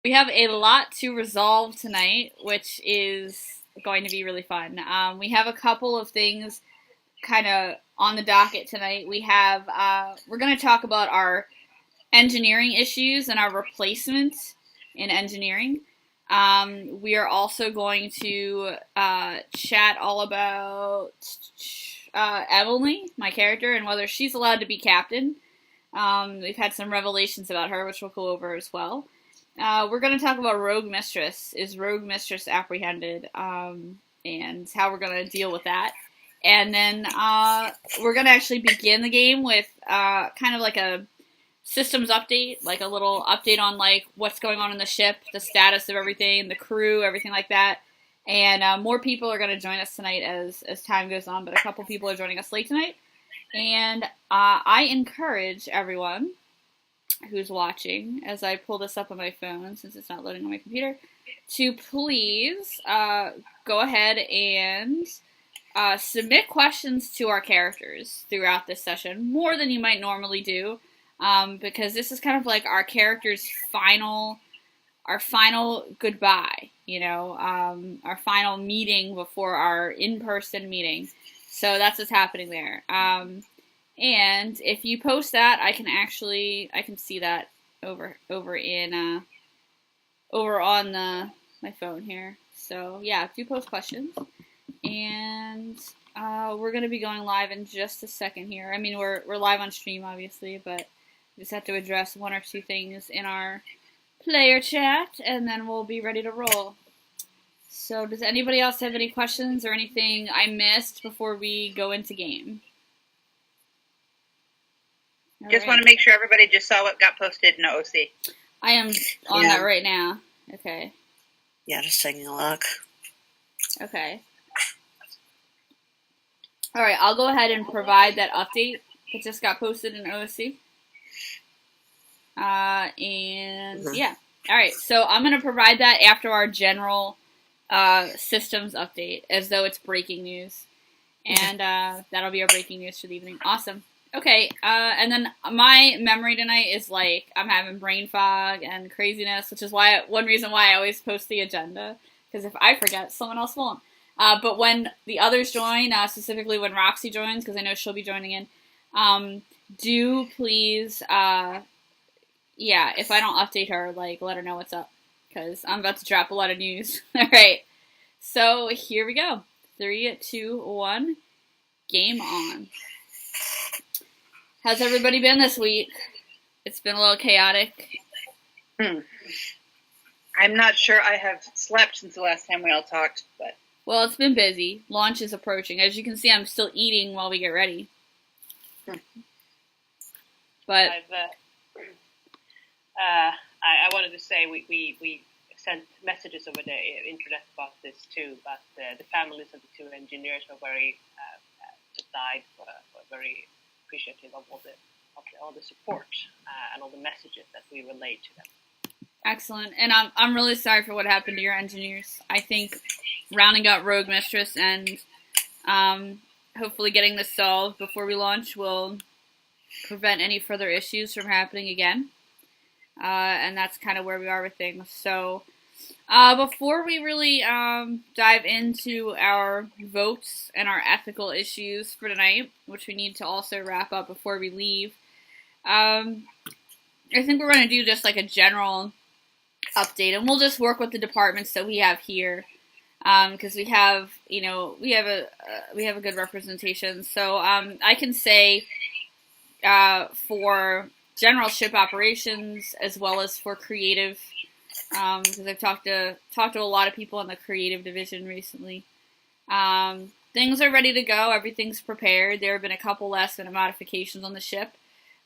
We have a lot to resolve tonight, which is going to be really fun. We have a couple of things kind of on the docket tonight. We're going to talk about our engineering issues and our replacement in engineering. We are also going to chat all about Emily, my character, and whether she's allowed to be captain. We've had some revelations about her, which we'll go over as well. We're going to talk about Rogue Mistress. Is Rogue Mistress apprehended? And how we're going to deal with that. And then we're going to actually begin the game with kind of like a systems update, like a little update on like what's going on in the ship, the status of everything, the crew, everything like that. And more people are going to join us tonight as time goes on, but a couple people are joining us late tonight. And I encourage everyone who's watching, as I pull this up on my phone since it's not loading on my computer, to please go ahead and submit questions to our characters throughout this session, more than you might normally do, because this is kind of like our character's final goodbye, our final meeting before our in-person meeting. So that's what's happening there. And if you post that, I can see that over on my phone here. So yeah, do post questions, and we're gonna be going live in just a second here. I mean, we're live on stream, obviously, but we just have to address one or two things in our player chat, and then we'll be ready to roll. So does anybody else have any questions or anything I missed before we go into game? Just want to make sure everybody just saw what got posted in OC. I am on that right now. Okay. Yeah, just taking a look. Okay. Alright, I'll go ahead and provide that update that just got posted in OSC. Yeah. Alright, so I'm going to provide that after our general systems update, as though it's breaking news. And that'll be our breaking news for the evening. Awesome. Okay, and then my memory tonight is like I'm having brain fog and craziness, which is one reason why I always post the agenda, because if I forget, someone else won't. But when the others join, specifically when Roxy joins, because I know she'll be joining in, do please, if I don't update her, like let her know what's up, because I'm about to drop a lot of news. All right, so here we go. 3, 2, 1, game on. How's everybody been this week? It's been a little chaotic. I'm not sure I have slept since the last time we all talked, but... Well, it's been busy. Launch is approaching. As you can see, I'm still eating while we get ready. But... I wanted to say we sent messages over the internet about this too, but the families of the two engineers were very died were very appreciative of all the support and all the messages that we relayed to them. Excellent, and I'm really sorry for what happened to your engineers. I think rounding out Rogue Mistress and hopefully getting this solved before we launch will prevent any further issues from happening again. And that's kind of where we are with things. So before we really dive into our votes and our ethical issues for tonight, which we need to also wrap up before we leave, I think we're going to do just like a general update, and we'll just work with the departments that we have here, because we have a good representation. So I can say for general ship operations as well as for creative, because I've talked to a lot of people in the creative division recently. Things are ready to go. Everything's prepared. There have been a couple last-minute modifications on the ship.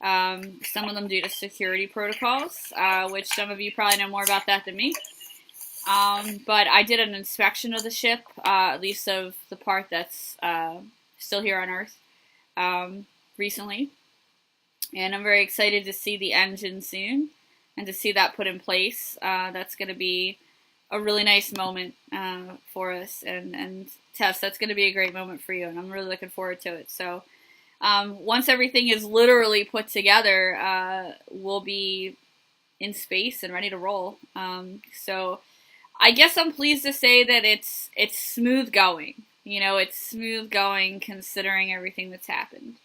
Some of them due to security protocols, which some of you probably know more about that than me. But I did an inspection of the ship, at least of the part that's still here on Earth, recently. And I'm very excited to see the engine soon and to see that put in place. That's going to be a really nice moment for us. And Tess, that's going to be a great moment for you, and I'm really looking forward to it. So once everything is literally put together, we'll be in space and ready to roll. So I guess I'm pleased to say that it's smooth going. It's smooth going considering everything that's happened.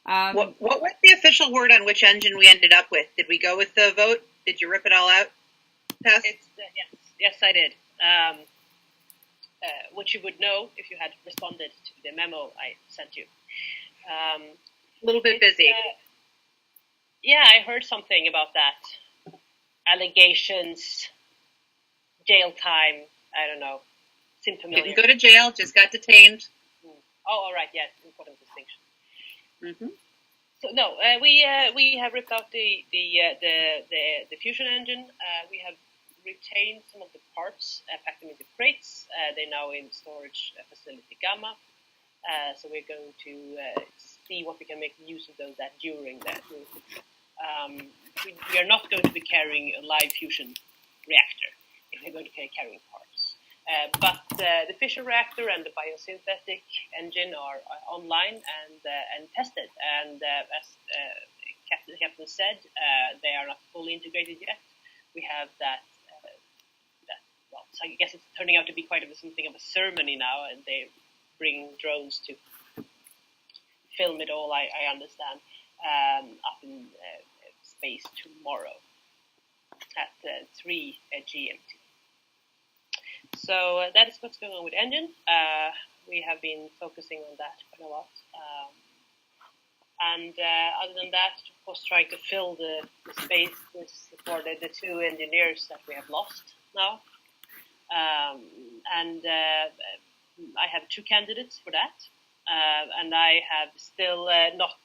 What was the official word on which engine we ended up with? Did we go with the vote? Did you rip it all out, Tess? Yes, I did. Which you would know if you had responded to the memo I sent you. A little bit busy. Yeah, I heard something about that. Allegations, jail time, I don't know. Seemed familiar. Didn't go to jail, just got detained. Oh, all right, yeah, important distinction. Mm-hmm. So no, we have ripped out the fusion engine. We have retained some of the parts, packed them into crates. They're now in storage facility Gamma. So we're going to see what we can make use of those during that move. We are not going to be carrying a live fusion reactor if we're going to be carrying parts. But the fission reactor and the biosynthetic engine are online and tested. And as Captain said, they are not fully integrated yet. We have that. Well, so I guess it's turning out to be quite something of a ceremony now, and they bring drones to film it all. I understand up in space tomorrow at 3 GMT. So that is what's going on with engine. We have been focusing on that quite a lot. And other than that, of course, trying to fill the space for the two engineers that we have lost now. And I have two candidates for that. And I have still not...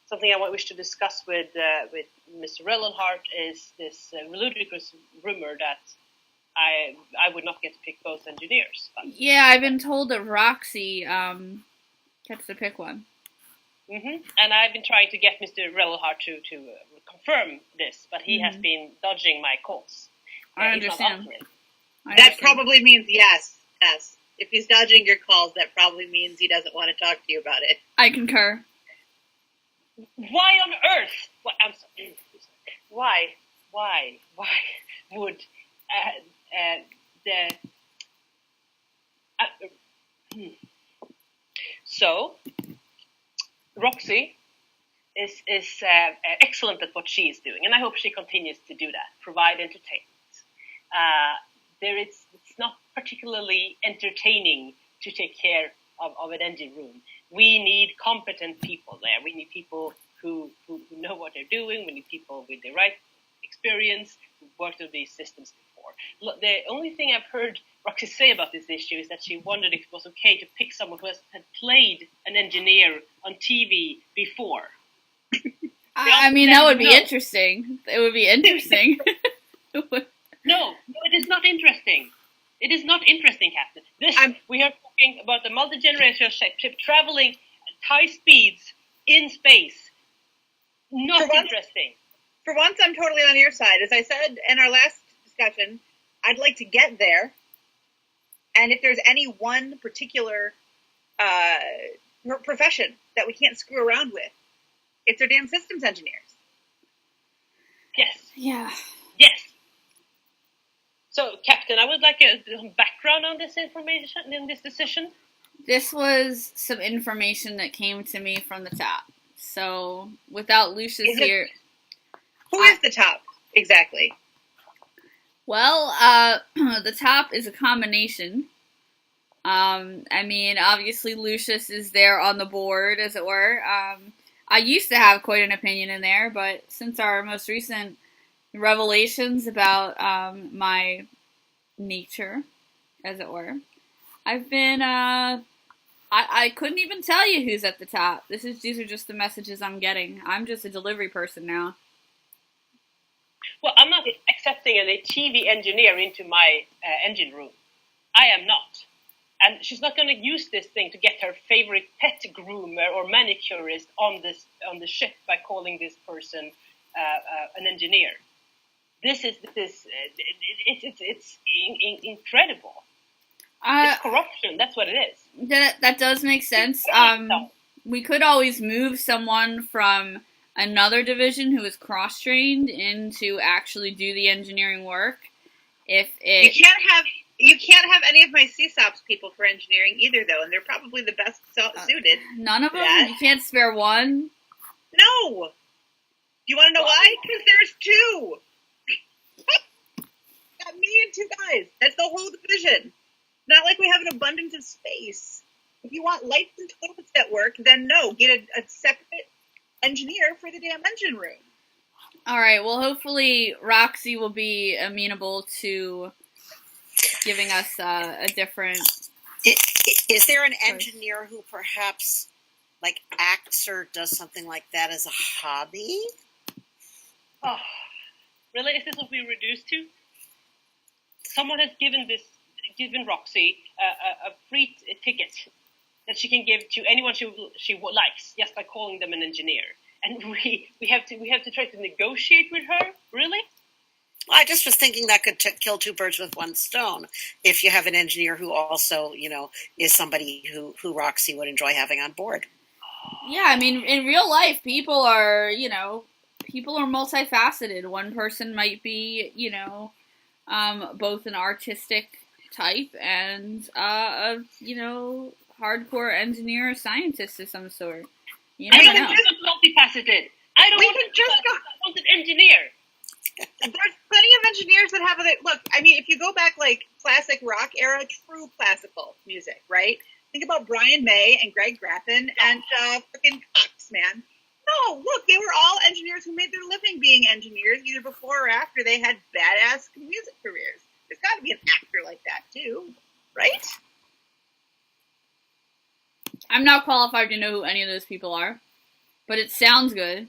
something I wish to discuss with Mr. Rellenhart is this ludicrous rumor that I would not get to pick both engineers. But. Yeah, I've been told that Roxy gets to pick one. Mm-hmm. And I've been trying to get Mr. Rellenhart to confirm this, but he has been dodging my calls. I understand. That probably means yes. If he's dodging your calls, that probably means he doesn't want to talk to you about it. I concur. Why on earth? Why would So Roxy is excellent at what she is doing, and I hope she continues to do that. Provide entertainment. It's not particularly entertaining to take care of an engine room. We need competent people there. We need people who know what they're doing. We need people with the right experience who worked with these systems before. The only thing I've heard Roxy say about this issue is that she wondered if it was okay to pick someone who had played an engineer on TV before. I mean, that would be interesting. It would be interesting. No, it is not interesting. It is not interesting, Captain. We are talking about the multi-generational ship traveling at high speeds in space. Not interesting. For once, I'm totally on your side. As I said in our last discussion, I'd like to get there. And if there's any one particular profession that we can't screw around with, it's our damn systems engineers. Yes. Yeah. Yes. So, Captain, I would like some background on this information, in this decision. This was some information that came to me from the top. So, without Lucius here... Who is the top, exactly? Well, the top is a combination. I mean, obviously Lucius is there on the board, as it were. I used to have quite an opinion in there, but since our most recent revelations about my nature, as it were, I've been I couldn't even tell you who's at the top. These are just the messages I'm getting. I'm just a delivery person now. Well, I'm not accepting a TV engineer into my engine room. I am not. And she's not going to use this thing to get her favorite pet groomer or manicurist on the ship by calling this person an engineer. It's incredible. It's corruption. That's what it is. That does make sense. We could always move someone from another division who is cross-trained in to actually do the engineering work. If it You can't have any of my CSOPs people for engineering either, though, and they're probably the best suited. None of them? that. You can't spare one? No! Do you want to know why? Because there's two! Got me and two guys. That's the whole division. Not like we have an abundance of space. If you want lights and toilets that work, then no, get a separate engineer for the damn engine room. All right, well, hopefully Roxy will be amenable to giving us a different... Is there an engineer who perhaps, like, acts or does something like that as a hobby? Oh, really? Is this what we reduced to? Someone has given Roxy a free ticket that she can give to anyone she likes, just by calling them an engineer. And we have to try to negotiate with her. Really? Well, I just was thinking that could kill two birds with one stone. If you have an engineer who also, is somebody who Roxy would enjoy having on board. Yeah, I mean, in real life, people are multifaceted. One person might be, both an artistic type and hardcore engineer or scientist of some sort. You never know. I'm multifaceted. I want an engineer. There's plenty of engineers that have look, I mean, if you go back like classic rock era, true classical music, right? Think about Brian May and Greg Graffin and freaking Cox, man. No, look, they were all engineers who made their living being engineers, either before or after they had badass music careers. There's got to be an actor like that too, right? I'm not qualified to know who any of those people are, but it sounds good.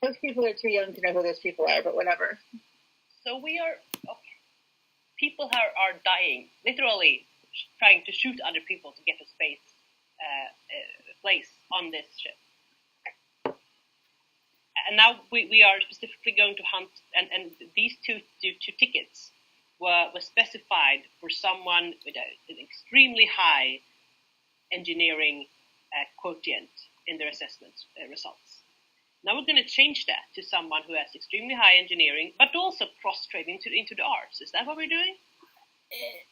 Those people are too young to know who those people are, but whatever. So people are dying, literally trying to shoot other people to get a place on this ship. And now we are specifically going to hunt, and these two tickets were specified for someone with an extremely high engineering quotient in their assessment results. Now we're going to change that to someone who has extremely high engineering, but also cross-trade into the arts. Is that what we're doing?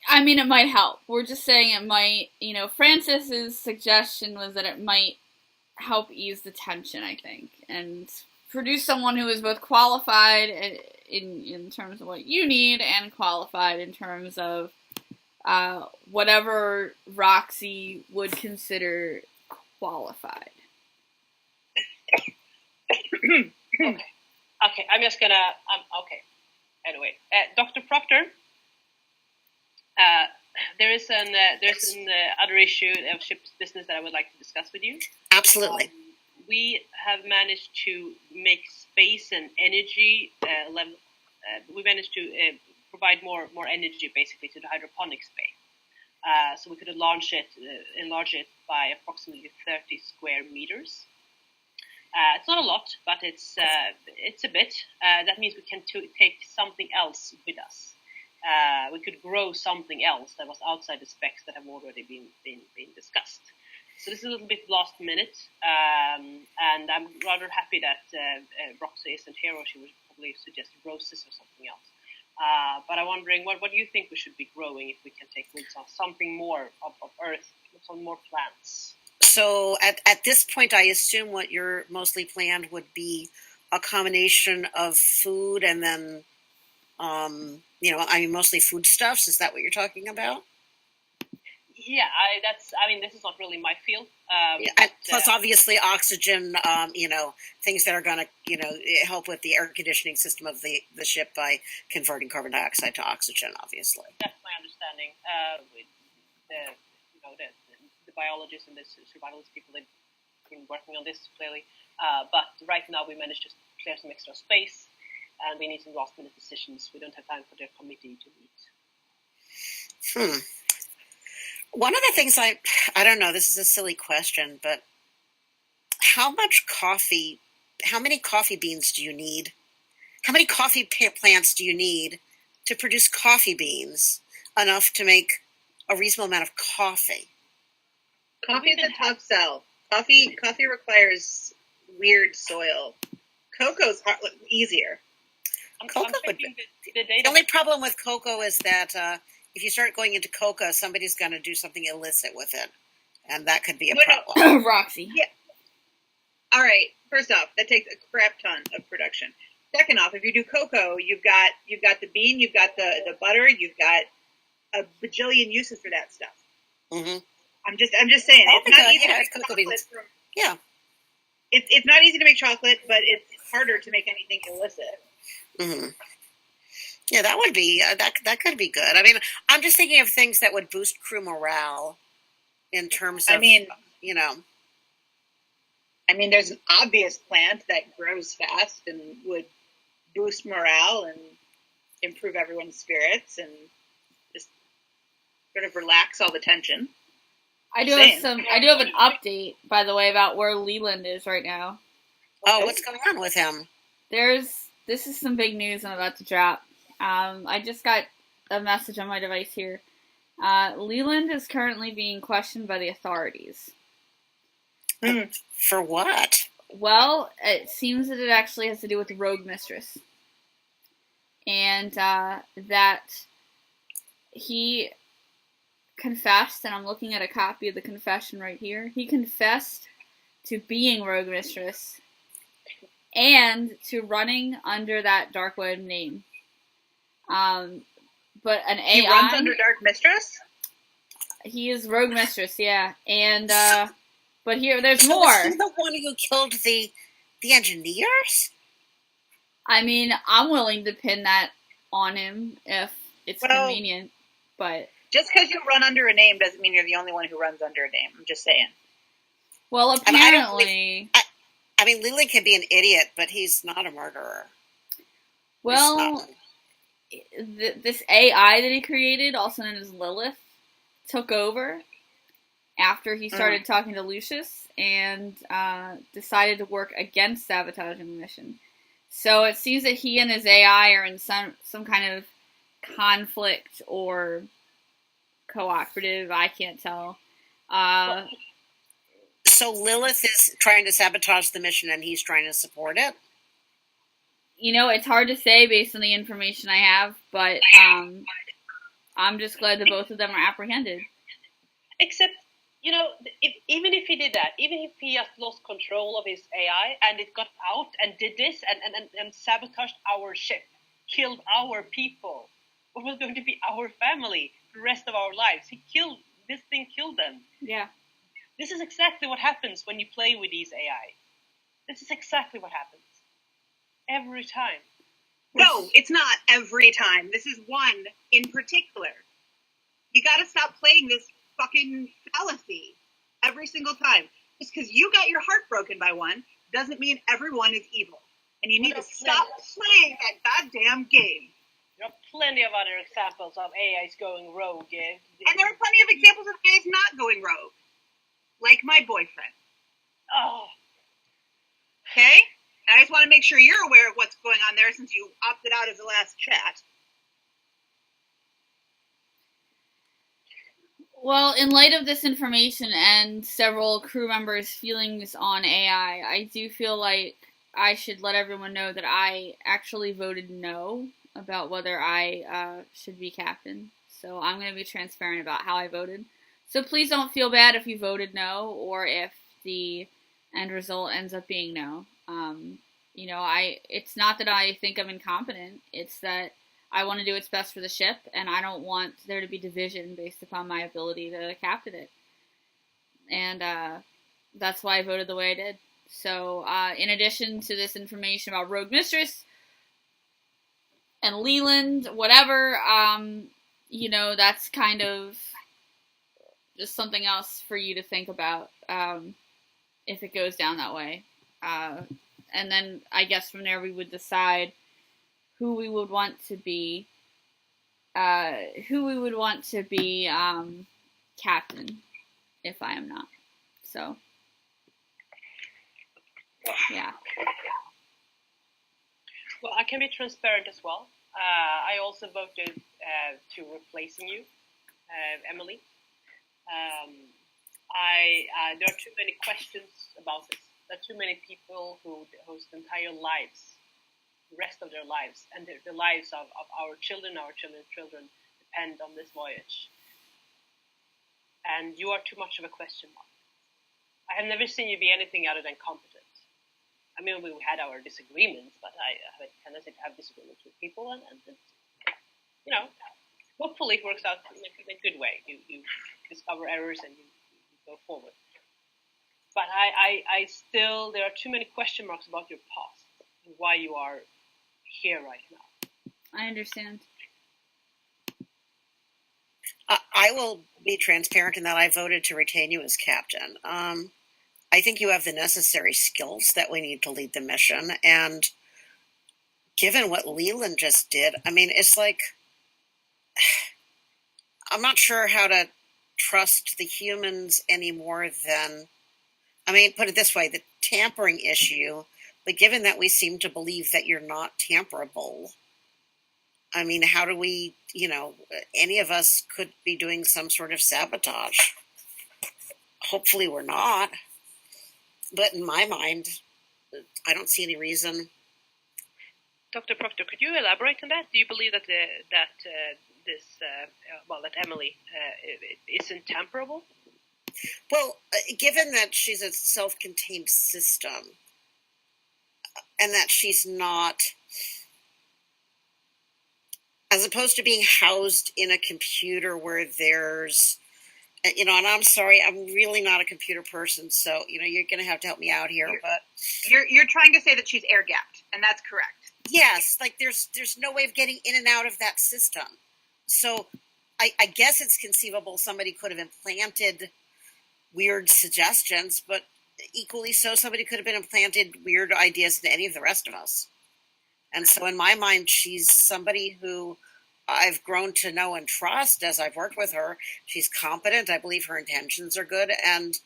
I mean, it might help. We're just saying it might, Francis's suggestion was that it might help ease the tension, I think, and produce someone who is both qualified in terms of what you need and qualified in terms of whatever Roxy would consider qualified. Okay. I'm just gonna. Okay. Anyway, Dr. Proctor. There is an other issue of ship's business that I would like to discuss with you. Absolutely. We have managed to make space and energy level. We managed to provide more energy, basically, to the hydroponics bay. So we could enlarge it by approximately 30 square meters. It's not a lot, but it's a bit. That means we can take something else with us. We could grow something else that was outside the specs that have already been discussed. So this is a little bit last minute, and I'm rather happy that Roxy isn't here, or she would probably suggest roses or something else. But I'm wondering, what do you think we should be growing if we can take with something more of earth, some more plants? So at this point, I assume what you're mostly planned would be a combination of food and then, mostly foodstuffs. Is that what you're talking about? Yeah, this is not really my field. Plus, obviously, oxygen, things that are going to, help with the air conditioning system of the ship by converting carbon dioxide to oxygen, obviously. That's my understanding. The biologists and the survivalist people, they've been working on this clearly. But right now we managed to clear some extra space, and we need some last-minute decisions. We don't have time for the committee to meet. One of the things I don't know, this is a silly question, but how many coffee beans do you need? How many coffee plants do you need to produce coffee beans enough to make a reasonable amount of coffee? Coffee is a tough sell. Coffee requires weird soil. Cocoa's easier. I'm Cocoa would checking be. the The data. only problem with cocoa is that if you start going into coca, somebody's going to do something illicit with it, and that could be a problem. Roxy. Yeah. All right. First off, that takes a crap ton of production. Second off, if you do cocoa, you've got the bean, you've got the butter, you've got a bajillion uses for that stuff. Mm-hmm. I'm just saying, Oh it's my not God, easy yeah, to make it's cocoa chocolate. beans. Yeah. It's not easy to make chocolate, but it's harder to make anything illicit. Mm-hmm. Yeah, that would be that could be good. I mean, I'm just thinking of things that would boost crew morale in terms of, you know. I mean, there's an obvious plant that grows fast and would boost morale and improve everyone's spirits and just sort of relax all the tension. I do have an update, by the way, about where Leland is right now. Oh, what's going on with him? This is some big news I'm about to drop. I just got a message on my device here. Leland is currently being questioned by the authorities. For what? Well, it seems that it actually has to do with the Rogue Mistress. And that he confessed, and I'm looking at a copy of the confession right here. He confessed to being Rogue Mistress and to running under that dark web name. But an AI... He runs under Dark Mistress? He is Rogue Mistress, yeah. And, but here, there's more. Was he the one who killed the engineers? I mean, I'm willing to pin that on him if it's convenient, but... Just because you run under a name doesn't mean you're the only one who runs under a name. I'm just saying. Well, apparently... I mean, Leland can be an idiot, but he's not a murderer. Well, this AI that he created, also known as Lilith, took over after he started talking to Lucius and decided to work against sabotaging the mission. So it seems that he and his AI are in some kind of conflict or cooperative. I can't tell. So Lilith is trying to sabotage the mission and he's trying to support it? You know, it's hard to say based on the information I have, but I'm just glad that both of them are apprehended. Except, you know, even if he did that, even if he has lost control of his AI and it got out and did this and sabotaged our ship, killed our people, what was going to be our family the rest of our lives? This thing killed them. Yeah. This is exactly what happens when you play with these AI. This is exactly what happens. Every time. No, it's not every time. This is one in particular. You gotta stop playing this fucking fallacy every single time. Just because you got your heart broken by one doesn't mean everyone is evil. And you need to stop playing that goddamn game. There are plenty of other examples of AIs going rogue. And there are plenty of examples of AIs not going rogue. Like my boyfriend. Oh. Okay? And I just want to make sure you're aware of what's going on there since you opted out of the last chat. Well, in light of this information and several crew members' feelings on AI, I do feel like I should let everyone know that I actually voted no about whether I should be captain. So I'm going to be transparent about how I voted. So please don't feel bad if you voted no or if the end result ends up being no. You know, it's not that I think I'm incompetent. It's that I want to do what's best for the ship, and I don't want there to be division based upon my ability to captain it. And that's why I voted the way I did. So, in addition to this information about Rogue Mistress and Leland, whatever, you know, that's kind of just something else for you to think about if it goes down that way. And then I guess from there we would decide who we would want to be captain if I am not. So yeah. Well, I can be transparent as well. I also voted to replacing you, Emily. There are too many questions about this. there are too many people whose entire lives, the rest of their lives, and the lives of our children's children depend on this voyage. And you are too much of a question mark. I have never seen you be anything other than competent. I mean, we had our disagreements, but I have a tendency to have disagreements with people, and hopefully it works out in a good way. You discover errors and you go forward. But I still, there are too many question marks about your past and why you are here right now. I understand. I will be transparent in that I voted to retain you as captain. I think you have the necessary skills that we need to lead the mission. And given what Leland just did, I mean, it's like, I'm not sure how to trust the humans any more than, I mean, put it this way, the tampering issue, but given that we seem to believe that you're not tamperable, I mean, how do we, any of us could be doing some sort of sabotage. Hopefully we're not. But in my mind, I don't see any reason. Dr. Proctor, could you elaborate on that? Do you believe that that Emily isn't tamperable? Well, given that she's a self-contained system, and that she's not, as opposed to being housed in a computer where there's, and I'm sorry, I'm really not a computer person, so, you're going to have to help me out here, but... You're trying to say that she's air-gapped, and that's correct. Yes, like there's no way of getting in and out of that system. So I guess it's conceivable somebody could have implanted weird suggestions, but equally so, somebody could have been implanted weird ideas into any of the rest of us. And so in my mind, she's somebody who I've grown to know and trust as I've worked with her. She's competent. I believe her intentions are good. And,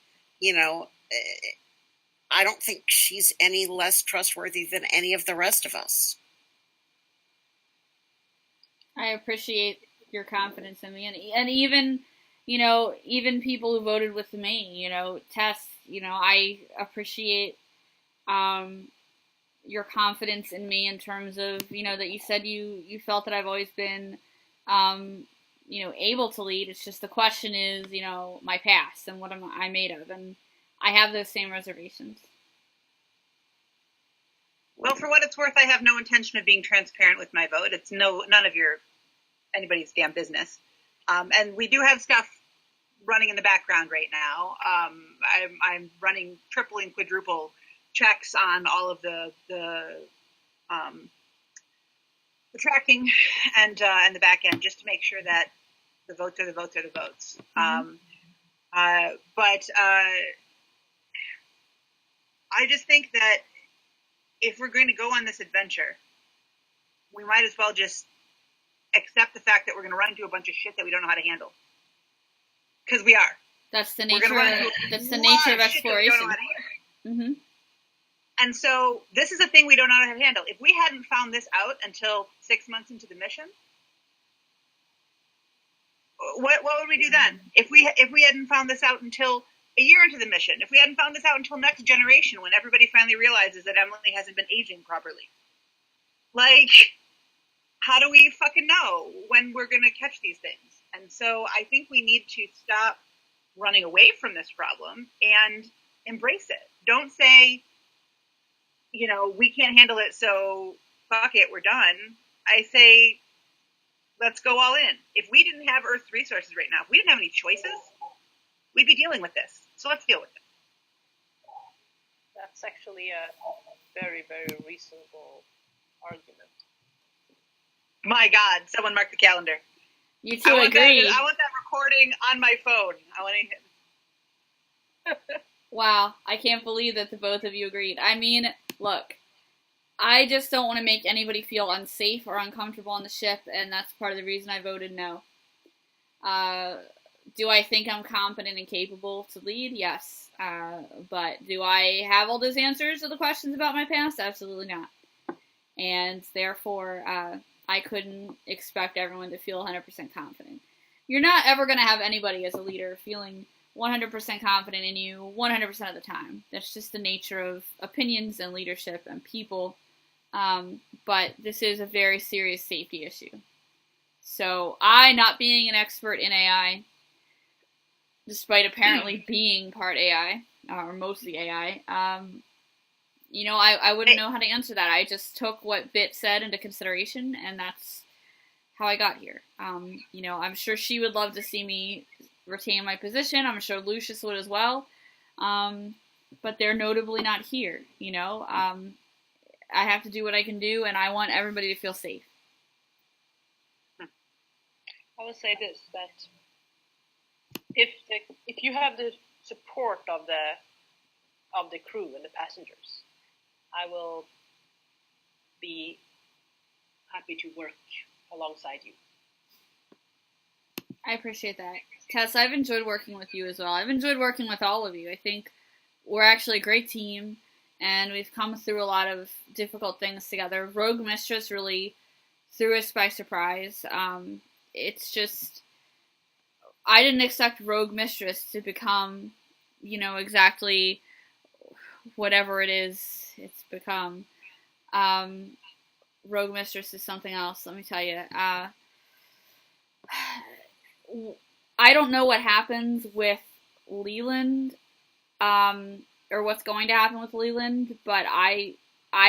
I don't think she's any less trustworthy than any of the rest of us. I appreciate your confidence in me, and even, even people who voted with me, Tess, I appreciate your confidence in me in terms of, that you said you felt that I've always been, able to lead. It's just the question is, my past and what am I made of, and I have those same reservations. Well, for what it's worth, I have no intention of being transparent with my vote. It's none of anybody's damn business. And we do have stuff running in the background right now. I'm running triple and quadruple checks on all of the tracking and the back end, just to make sure that the votes are the votes are the votes. Mm-hmm. But I just think that if we're going to go on this adventure, we might as well just accept the fact that we're going to run into a bunch of shit that we don't know how to handle. Because we are. That's the nature. That's the nature of exploration. Mm-hmm. And so this is a thing we don't know how to handle. If we hadn't found this out until 6 months into the mission, what would we do then? If we hadn't found this out until a year into the mission, if we hadn't found this out until next generation, when everybody finally realizes that Emily hasn't been aging properly, how do we fucking know when we're going to catch these things? And so I think we need to stop running away from this problem and embrace it. Don't say, we can't handle it, so fuck it, we're done. I say, let's go all in. If we didn't have Earth's resources right now, if we didn't have any choices, we'd be dealing with this. So let's deal with it. That's actually a very, very reasonable argument. My God, someone mark the calendar. You two agree. I want that recording on my phone. I want to. Wow, I can't believe that the both of you agreed. I mean, look, I just don't want to make anybody feel unsafe or uncomfortable on the ship, and that's part of the reason I voted no. Do I think I'm competent and capable to lead? Yes. But do I have all those answers to the questions about my past? Absolutely not. And therefore, I couldn't expect everyone to feel 100% confident. You're not ever going to have anybody as a leader feeling 100% confident in you 100% of the time. That's just the nature of opinions and leadership and people. But this is a very serious safety issue. So I, not being an expert in AI, despite apparently being part AI, or mostly AI, I wouldn't know how to answer that. I just took what Bit said into consideration, and that's how I got here. I'm sure she would love to see me retain my position. I'm sure Lucius would as well. But they're notably not here, I have to do what I can do, and I want everybody to feel safe. I will say this, that if you have the support of the crew and the passengers, I will be happy to work alongside you. I appreciate that. Tess, I've enjoyed working with you as well. I've enjoyed working with all of you. I think we're actually a great team, and we've come through a lot of difficult things together. Rogue Mistress really threw us by surprise. It's just, I didn't expect Rogue Mistress to become, exactly whatever it is it's become. Rogue Mistress is something else, let me tell you. I don't know what happens with Leland, or what's going to happen with Leland, but I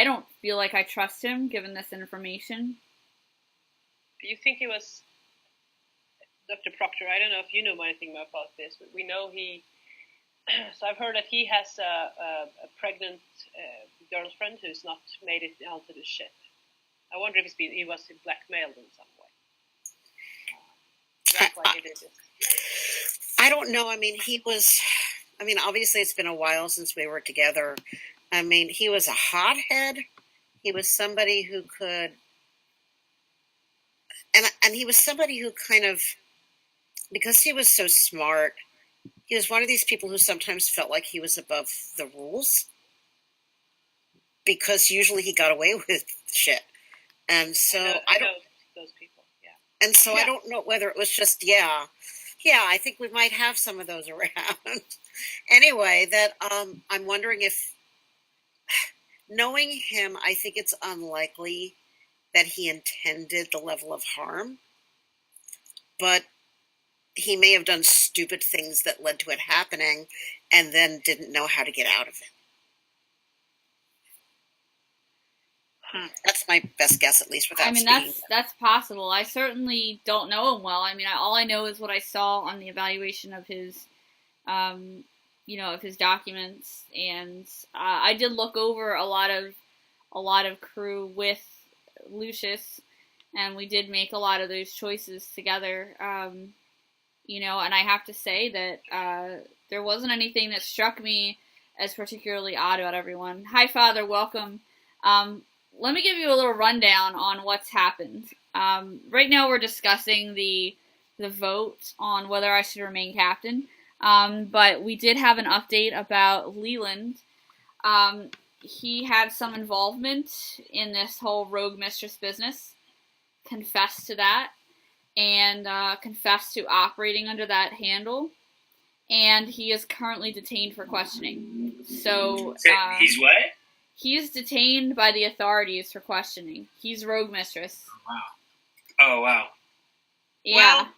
don't feel like I trust him given this information. Do you think he was, Dr. Proctor, I don't know if you know anything about this, but we know so I've heard that he has a pregnant girlfriend who's not made it onto the ship. I wonder if he was blackmailed in some way. That's why he did this. I don't know. Obviously it's been a while since we were together. He was a hothead. He was somebody who could, and he was somebody who kind of, because he was so smart, he was one of these people who sometimes felt like he was above the rules, because usually he got away with shit. And so I don't know those people. Yeah. And so I don't know whether it was just I think we might have some of those around. Anyway, that I'm wondering if, knowing him, I think it's unlikely that he intended the level of harm, but he may have done stupid things that led to it happening and then didn't know how to get out of it. That's my best guess, at least without speaking. That's possible. I certainly don't know him well. All I know is what I saw on the evaluation of his, of his documents, and I did look over a lot of crew with Lucius, and we did make a lot of those choices together. And I have to say that there wasn't anything that struck me as particularly odd about everyone. Hi, Father. Welcome. Let me give you a little rundown on what's happened. Right now we're discussing the vote on whether I should remain captain. But we did have an update about Leland. He had some involvement in this whole Rogue Mistress business, confessed to that, and confessed to operating under that handle. And he is currently detained for questioning. So he's what? He is detained by the authorities for questioning. He's Rogue Mistress. Oh, wow. Yeah. Well,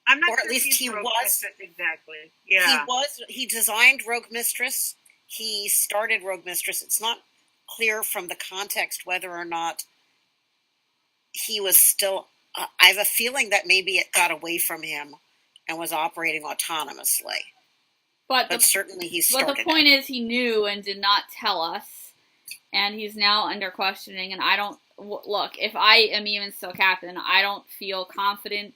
I'm not or sure at least he Rogue was. Mistress exactly. Yeah. He designed Rogue Mistress. He started Rogue Mistress. It's not clear from the context whether or not he was still... I have a feeling that maybe it got away from him and was operating autonomously. But certainly he started. But the point is he knew and did not tell us. And he's now under questioning, and I don't... Look, if I am even still captain, I don't feel confident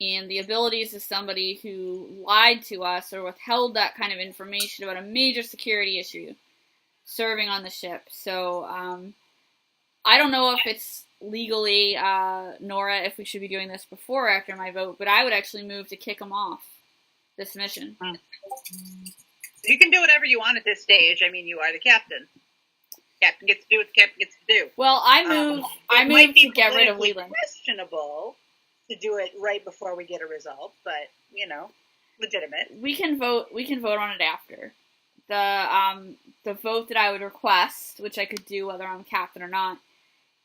in the abilities of somebody who lied to us or withheld that kind of information about a major security issue serving on the ship. So, I don't know if it's legally, Nora, if we should be doing this before or after my vote, but I would actually move to kick him off this mission. You can do whatever you want at this stage. You are the captain. Captain gets to do what the captain gets to do. Well, I move to get rid of Leland. Questionable to do it right before we get a result, but legitimate. We can vote. We can vote on it after the vote that I would request, which I could do whether I'm captain or not,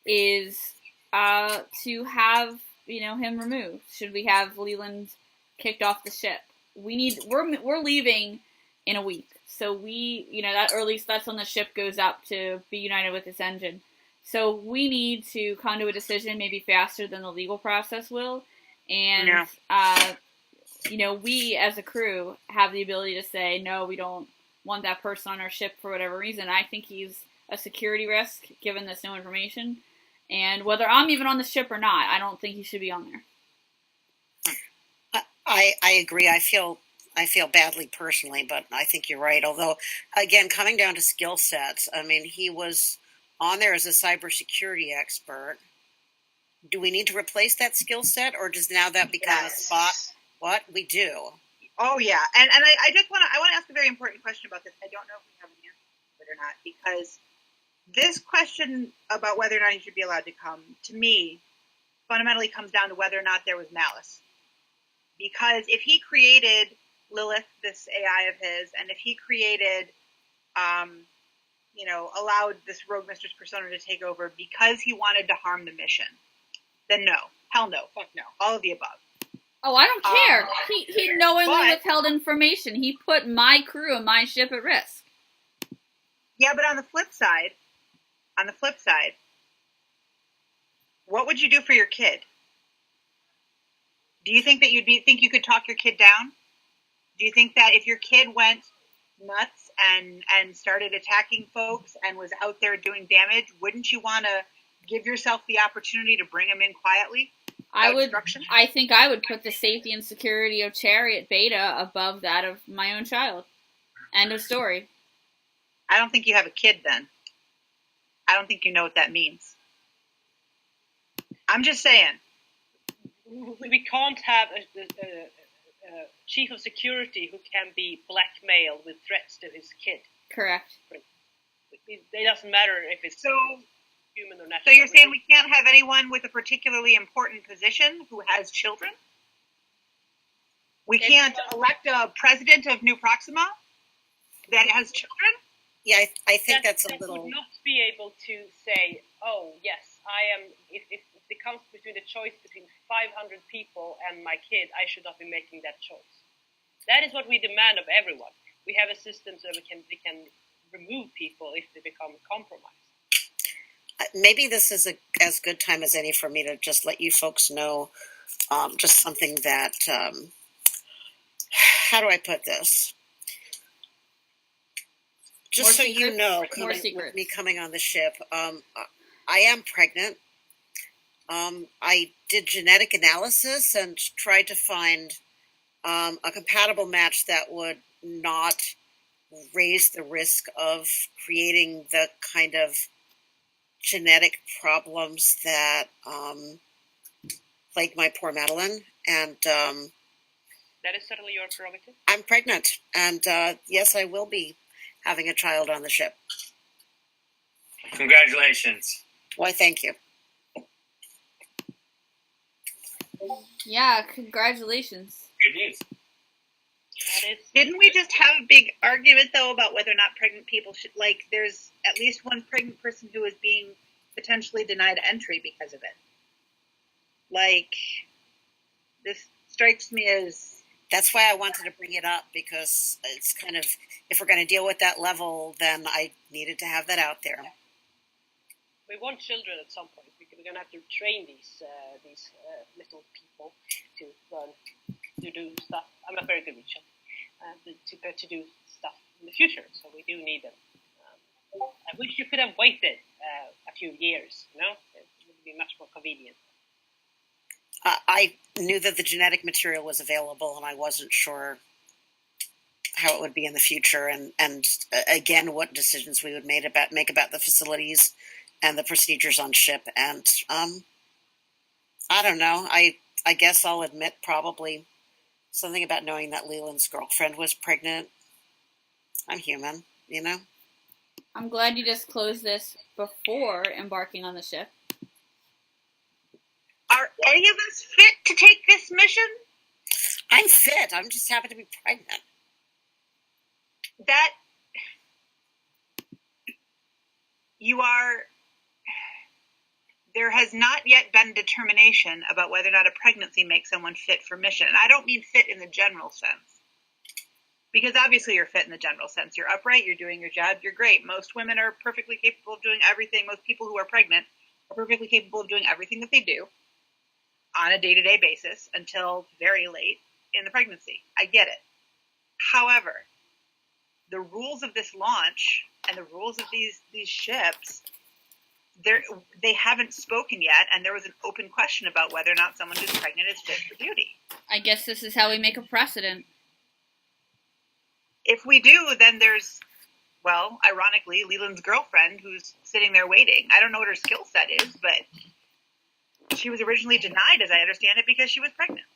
is to have him removed. Should we have Leland kicked off the ship? We're leaving in a week, so that, or at least that's when the ship goes up to be united with its engine. So we need to come to a decision maybe faster than the legal process will, and we as a crew have the ability to say no, we don't want that person on our ship for whatever reason. I think he's a security risk given this no information, and whether I'm even on the ship or not, I don't think he should be on there. I agree. I feel badly personally, but I think you're right. Although, again, coming down to skill sets, I mean, he was on there as a cybersecurity expert. Do we need to replace that skill set, or does now that become a spot? What we do? Oh yeah, and I just want to ask a very important question about this. I don't know if we have an answer to it or not, because this question about whether or not he should be allowed to come, to me, fundamentally comes down to whether or not there was malice. Because if he created Lilith, this AI of his, and if he created, allowed this Rogue Mistress persona to take over because he wanted to harm the mission, then no. Hell no. Fuck no. All of the above. Oh, I don't care. He knowingly withheld information. He put my crew and my ship at risk. Yeah, but on the flip side, what would you do for your kid? Do you think that think you could talk your kid down? Do you think that if your kid went nuts and started attacking folks and was out there doing damage, wouldn't you want to give yourself the opportunity to bring him in quietly? I think I would put the safety and security of Chariot Beta above that of my own child. End of story. I don't think you have a kid then. I don't think you know what that means. I'm just saying. We can't have a chief of security who can be blackmailed with threats to his kid. Correct. It doesn't matter if it's human or natural. So you're saying we can't have anyone with a particularly important position who has children? We can't elect a president of New Proxima that has children? Yeah, I think that's a little... would not be able to say, oh, yes, I am... If it comes between the choice between 500 people and my kid, I should not be making that choice. That is what we demand of everyone. We have a system so we can remove people if they become compromised. Maybe this is as good time as any for me to just let you folks know just something that... how do I put this? Just so you know, with me coming on the ship, I am pregnant. I did genetic analysis and tried to find a compatible match that would not raise the risk of creating the kind of genetic problems that plague my poor Madeline. And that is certainly your prerogative. I'm pregnant, and yes, I will be having a child on the ship. Congratulations. Why, thank you. Yeah, congratulations. Good news. Didn't we just have a big argument, though, about whether or not pregnant people should, there's at least one pregnant person who is being potentially denied entry because of it. This strikes me as... That's why I wanted to bring it up, because it's kind of, if we're going to deal with that level, then I needed to have that out there. We want children at some point. We're going to have to train these little people to learn to do stuff. I'm not very good with children, to do stuff in the future. So we do need them. I wish you could have waited a few years. It would be much more convenient. I knew that the genetic material was available, and I wasn't sure how it would be in the future, and again, what decisions we would make about the facilities and the procedures on ship. And I don't know. I guess I'll admit probably something about knowing that Leland's girlfriend was pregnant. I'm human, I'm glad you disclosed this before embarking on the ship. Are any of us fit to take this mission? I'm fit. I'm just happy to be pregnant. That you are. There has not yet been determination about whether or not a pregnancy makes someone fit for mission. And I don't mean fit in the general sense. Because obviously you're fit in the general sense. You're upright, you're doing your job, you're great. Most women are perfectly capable of doing everything. Most people who are pregnant are perfectly capable of doing everything that they do on a day-to-day basis until very late in the pregnancy. I get it. However, the rules of this launch and the rules of these ships, they haven't spoken yet, and there was an open question about whether or not someone who's pregnant is fit for duty. I guess this is how we make a precedent. If we do, then there's, well, ironically, Leland's girlfriend who's sitting there waiting. I don't know what her skill set is, but she was originally denied, as I understand it, because she was pregnant.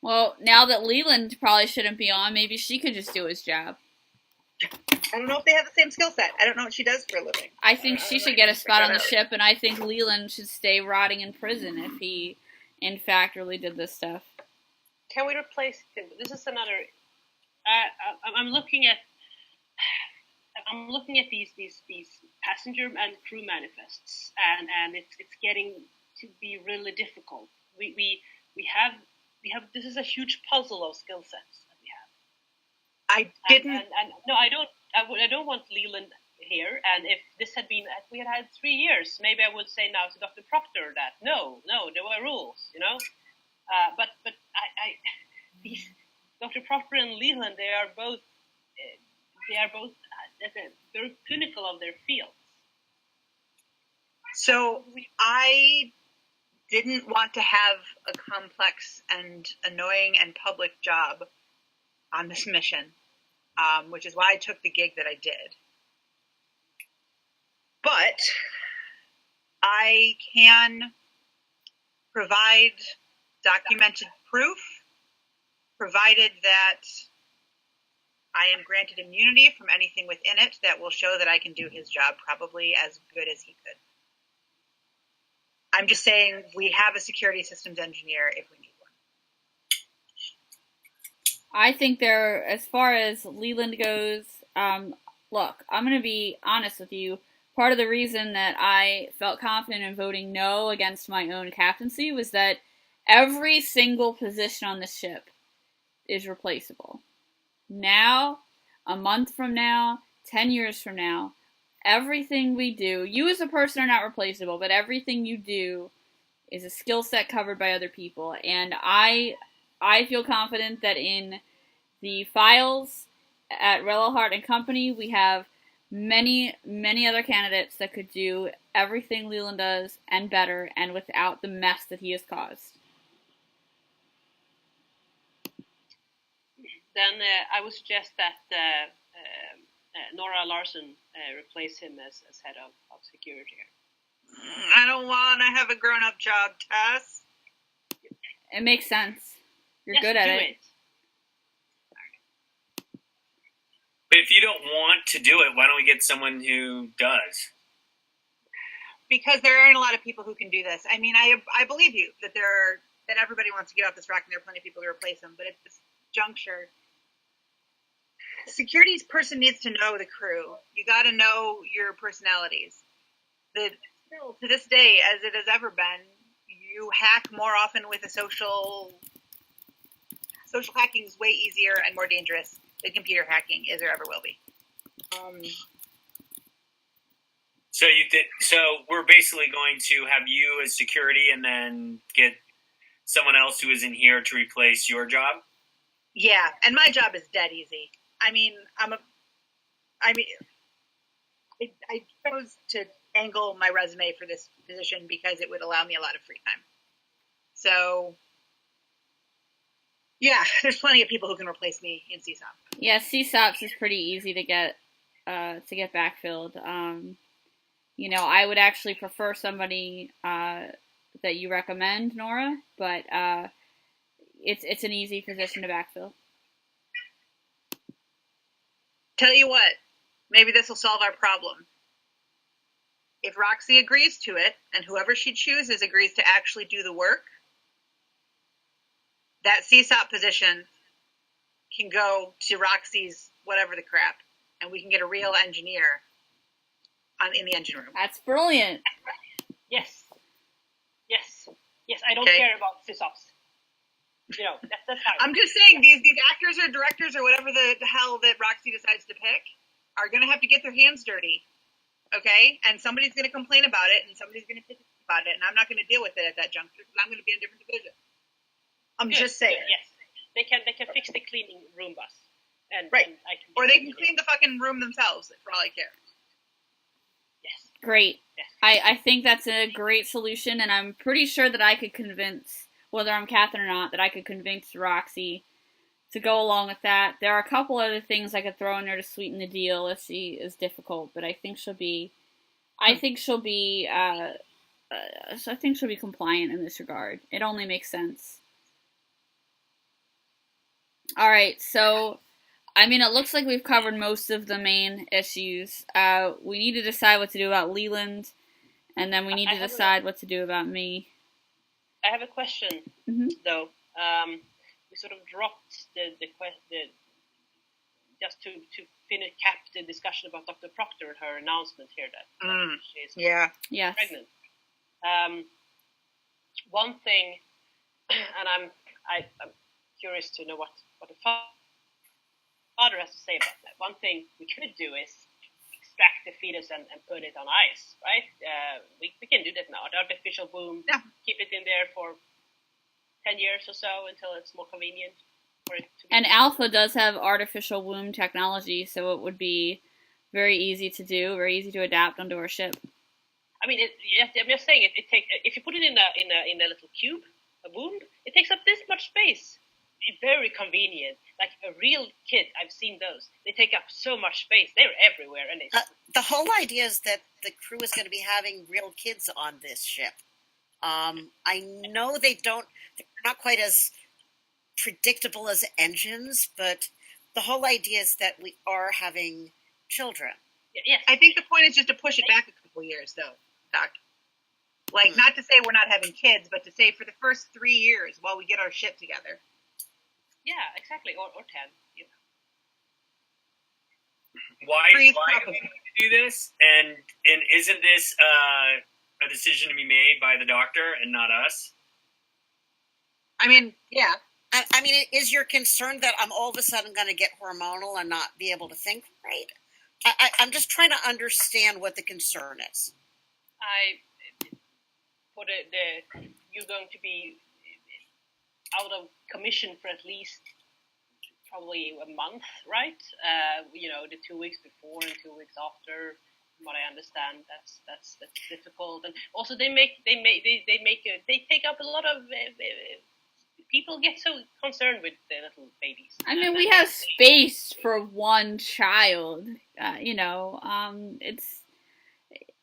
Well, now that Leland probably shouldn't be on, maybe she could just do his job. I don't know if they have the same skill set. I don't know what she does for a living. I think she should get a spot on the ship, and I think Leland should stay rotting in prison if he, in fact, really did this stuff. Can we replace him? This is another. I'm looking at these passenger and crew manifests, and it's getting to be really difficult. We have this is a huge puzzle of skill sets that we have. I didn't. And no, I don't want Leland here. And if this had been, we had 3 years, maybe I would say now to Dr. Proctor that no, there were rules, But these Dr. Proctor and Leland, they are both at the very pinnacle of their fields. So I didn't want to have a complex and annoying and public job on this mission, which is why I took the gig that I did. But I can provide documented proof, provided that I am granted immunity from anything within it that will show that I can do his job probably as good as he could. I'm just saying we have a security systems engineer if we need one. I think as far as Leland goes, look, I'm going to be honest with you. Part of the reason that I felt confident in voting no against my own captaincy was that every single position on the ship is replaceable. Now, a month from now, 10 years from now, everything we do, you as a person are not replaceable, but everything you do is a skill set covered by other people. And I feel confident that in the files at Relahart and Company, we have many, many other candidates that could do everything Leland does and better and without the mess that he has caused. Then I would suggest that Nora Larson replace him as head of security. I don't want to have a grown-up job, Tess. It makes sense. You're good at it. But if you don't want to do it, why don't we get someone who does? Because there aren't a lot of people who can do this. I mean, I believe you that that everybody wants to get off this rock and there are plenty of people to replace them. But at this juncture, the securities person needs to know the crew. You got to know your personalities. Still, to this day, as it has ever been, you hack more often with a social hacking is way easier and more dangerous than computer hacking is or ever will be. So we're basically going to have you as security and then get someone else who is in here to replace your job? Yeah, and my job is dead easy. I chose to angle my resume for this position because it would allow me a lot of free time. So, yeah, there's plenty of people who can replace me in CSOP. Yeah, CSOPs is pretty easy to get backfilled. I would actually prefer somebody that you recommend, Nora, but it's an easy position to backfill. Tell you what, maybe this will solve our problem. If Roxy agrees to it, and whoever she chooses agrees to actually do the work, that CSOP position can go to Roxy's whatever the crap, and we can get a real engineer in the engine room. That's brilliant. Yes. I don't Okay. care about sysops. That's how. I'm just saying these actors or directors or whatever the hell that Roxy decides to pick are going to have to get their hands dirty, okay? And somebody's going to complain about it, and somebody's going to bitch about it, and I'm not going to deal with it at that juncture because I'm going to be in a different division. I'm Good, just saying. good, yes, they can fix the cleaning room bus, and Right. and I can Or they can clean the fucking room themselves, for all I care. Yes. Great. Yes. I think that's a great solution, and I'm pretty sure that I could convince, whether I'm Catherine or not, that I could convince Roxy to go along with that. There are a couple other things I could throw in there to sweeten the deal if she is difficult, but I think she'll be compliant in this regard. It only makes sense. All right, so it looks like we've covered most of the main issues. We need to decide what to do about Leland, and then we need to decide what to do about me. I have a question, though. We sort of dropped the just to cap the discussion about Dr. Proctor and her announcement here that she's pregnant. One thing, and I'm curious to know what the father has to say about that. One thing we could do is extract the fetus and put it on ice, right? We can do that now. The artificial womb, keep it in there for 10 years or so until it's more convenient for it to be. And Alpha does have artificial womb technology, so it would be very easy to do, very easy to adapt onto our ship. I'm just saying it takes, if you put it in a little cube, a womb, it takes up this much space. It's very convenient. Like a real kid, I've seen those. They take up so much space. They're everywhere, and the whole idea is that the crew is going to be having real kids on this ship. I know they're not quite as predictable as engines, but the whole idea is that we are having children. Yes. I think the point is just to push it back a couple years, though, Doc. Like, not to say we're not having kids, but to say for the first 3 years while we get our shit together. Yeah, exactly, or 10. Why do we need to do this? And isn't this a decision to be made by the doctor and not us? Yeah. Is your concern that I'm all of a sudden going to get hormonal and not be able to think right? I'm just trying to understand what the concern is. You're going to be out of commission for at least probably a month, right? The 2 weeks before and 2 weeks after. From what I understand, that's difficult, and also they take up a lot of. People get so concerned with the little babies. We have space for one child. It's.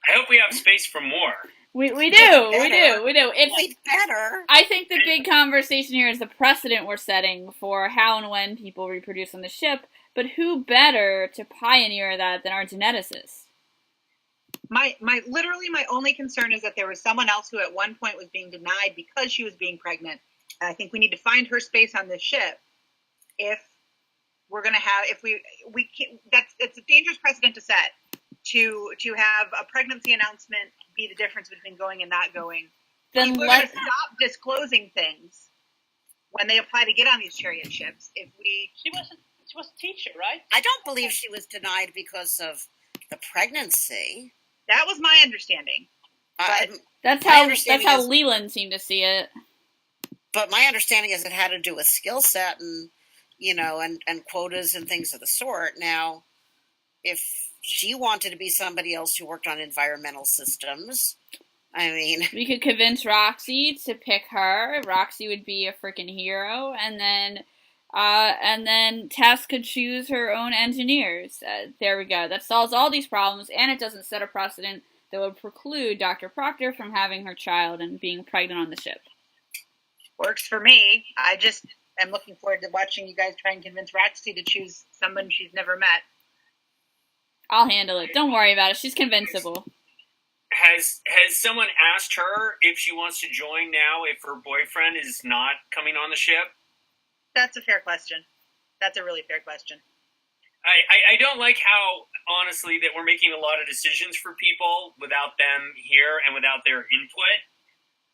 I hope we have space for more. We do. It's better. I think the big conversation here is the precedent we're setting for how and when people reproduce on the ship, but who better to pioneer that than our geneticists? My only concern is that there was someone else who at one point was being denied because she was being pregnant. And I think we need to find her space on this ship. If we're going to have, it's a dangerous precedent to set to have a pregnancy announcement be the difference between going and not going. Then we're going to stop disclosing things when they apply to get on these chariot ships. She was a teacher, right? I don't believe she was denied because of the pregnancy. That was my understanding. That's how Leland seemed to see it. But my understanding is it had to do with skill set and and quotas and things of the sort. Now, if she wanted to be somebody else who worked on environmental systems, we could convince Roxy to pick her. Roxy would be a freaking hero, and then Tess could choose her own engineers. There we go. That solves all these problems, and it doesn't set a precedent that would preclude Dr. Proctor from having her child and being pregnant on the ship. Works for me. I just am looking forward to watching you guys try and convince Roxy to choose someone she's never met. I'll handle it. Don't worry about it. She's convincible. Has someone asked her if she wants to join now if her boyfriend is not coming on the ship? That's a fair question. That's a really fair question. I don't like how, honestly, that we're making a lot of decisions for people without them here and without their input.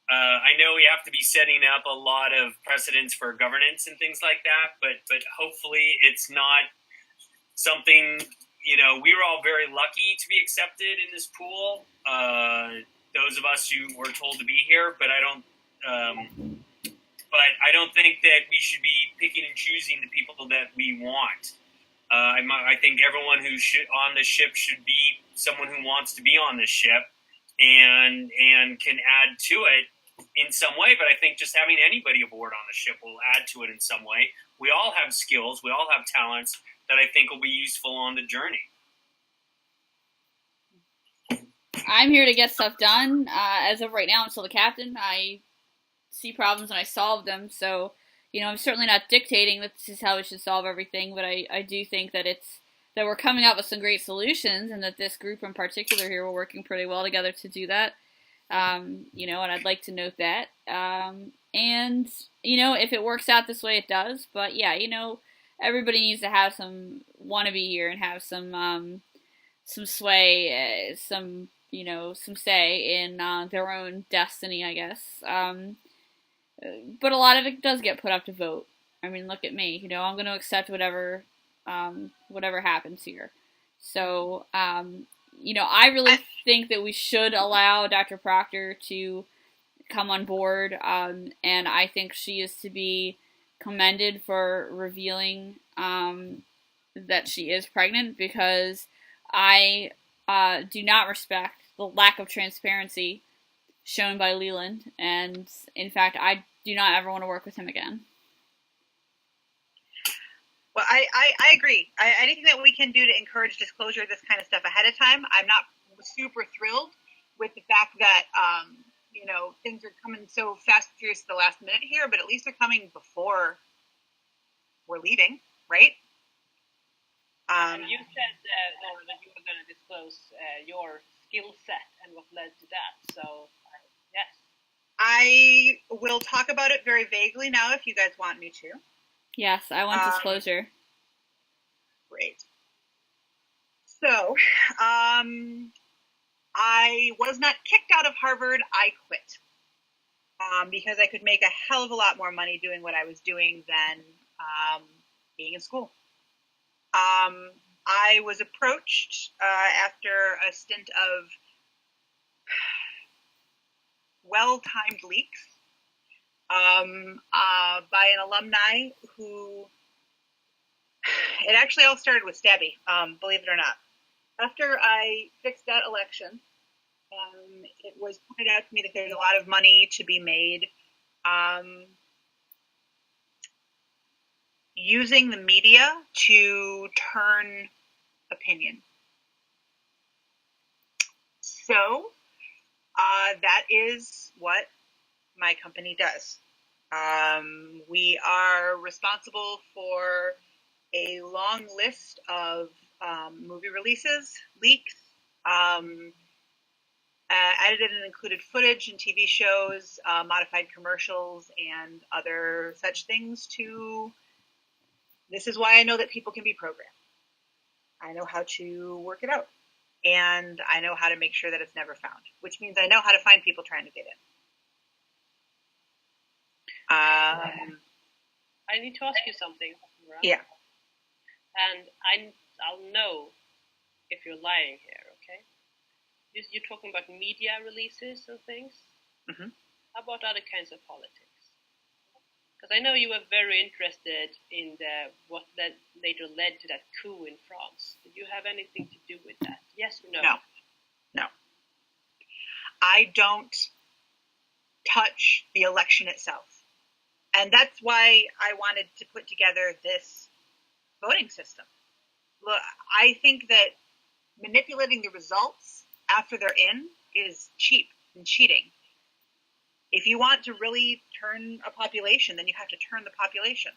I know we have to be setting up a lot of precedents for governance and things like that, but hopefully it's not something, we were all very lucky to be accepted in this pool. Those of us who were told to be here, but I don't think that we should be picking and choosing the people that we want. I think everyone who's on the ship should be someone who wants to be on this ship and can add to it in some way. But I think just having anybody aboard on the ship will add to it in some way. We all have skills. We all have talents that I think will be useful on the journey. I'm here to get stuff done. As of right now, I'm still the captain. I see problems and I solve them. So, I'm certainly not dictating that this is how we should solve everything, but I do think that that we're coming up with some great solutions, and that this group in particular here, we're working pretty well together to do that. And I'd like to note that. If it works out this way, it does. But yeah, everybody needs to have want to be here and have some sway, some say in their own destiny, I guess. But a lot of it does get put up to vote. I mean, look at me. I'm going to accept whatever happens here. So, I really think that we should allow Dr. Proctor to come on board, and I think she is to be commended for revealing that she is pregnant, because I do not respect the lack of transparency shown by Leland, and in fact, I do not ever want to work with him again. Well, I agree. Anything that we can do to encourage disclosure of this kind of stuff ahead of time, I'm not super thrilled with the fact that, things are coming so fast and furious at the last minute here, but at least they're coming before we're leaving, right? You said, Laura, that you were going to disclose your skill set and what led to that. So, yes. I will talk about it very vaguely now if you guys want me to. Yes, I want disclosure. Great. So, I was not kicked out of Harvard. I quit because I could make a hell of a lot more money doing what I was doing than being in school. I was approached after a stint of well-timed leaks by an alumni who, it actually all started with Stabby, believe it or not. After I fixed that election, it was pointed out to me that there's a lot of money to be made using the media to turn opinion. So that is what my company does. We are responsible for a long list of movie releases, leaks, edited and included footage and TV shows, modified commercials, and other such things this is why I know that people can be programmed. I know how to work it out. And I know how to make sure that it's never found, which means I know how to find people trying to get in. I need to ask you something, Laura. Yeah. And I'll know if you're lying here, okay? You're talking about media releases and things. Mm-hmm. How about other kinds of politics? Because I know you were very interested in what later led to that coup in France. Did you have anything to do with that? Yes or no? No. I don't touch the election itself. And that's why I wanted to put together this voting system. Look, I think that manipulating the results after they're in is cheap and cheating. If you want to really turn a population, then you have to turn the population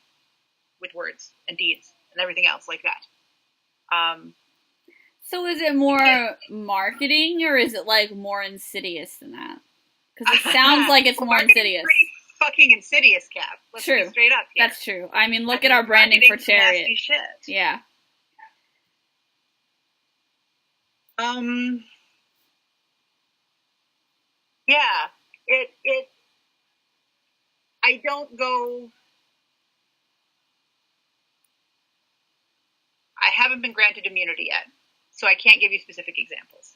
with words and deeds and everything else like that. So is it more marketing, or is it like more insidious than that? Because it sounds like it's more insidious. fucking insidious, Cap. Let's True. be straight up here. That's true. I mean, look at our branding for marketing's nasty Chariot. shit. Yeah. Yeah. It. I don't go. I haven't been granted immunity yet, so I can't give you specific examples.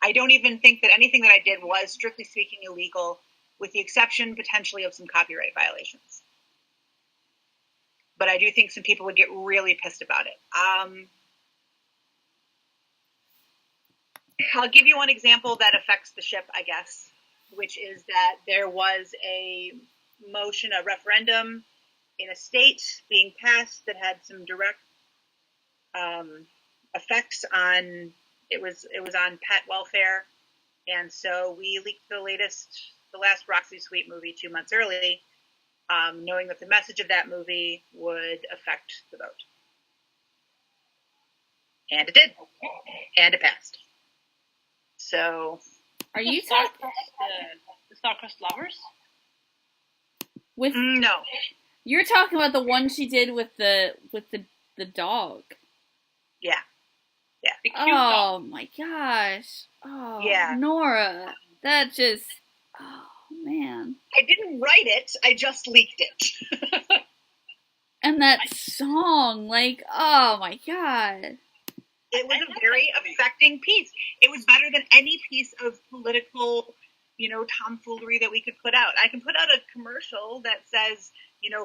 I don't even think that anything that I did was, strictly speaking, illegal, with the exception potentially of some copyright violations. But I do think some people would get really pissed about it. I'll give you one example that affects the ship, I guess, which is that there was a motion, a referendum in a state being passed that had some direct effects on, it was on pet welfare, and so we leaked the last Roxy Sweet movie 2 months early, knowing that the message of that movie would affect the vote. And it did. And it passed. So, Are you talking the Starcrest Lovers? with? no. You're talking about the one she did with the dog. Yeah. The cute Oh dog. my gosh. Oh, Yeah. Nora. That just. Oh man. I didn't write it, I just leaked it. And that song, like, oh my god. It was a very affecting piece. It was better than any piece of political, tomfoolery that we could put out. I can put out a commercial that says,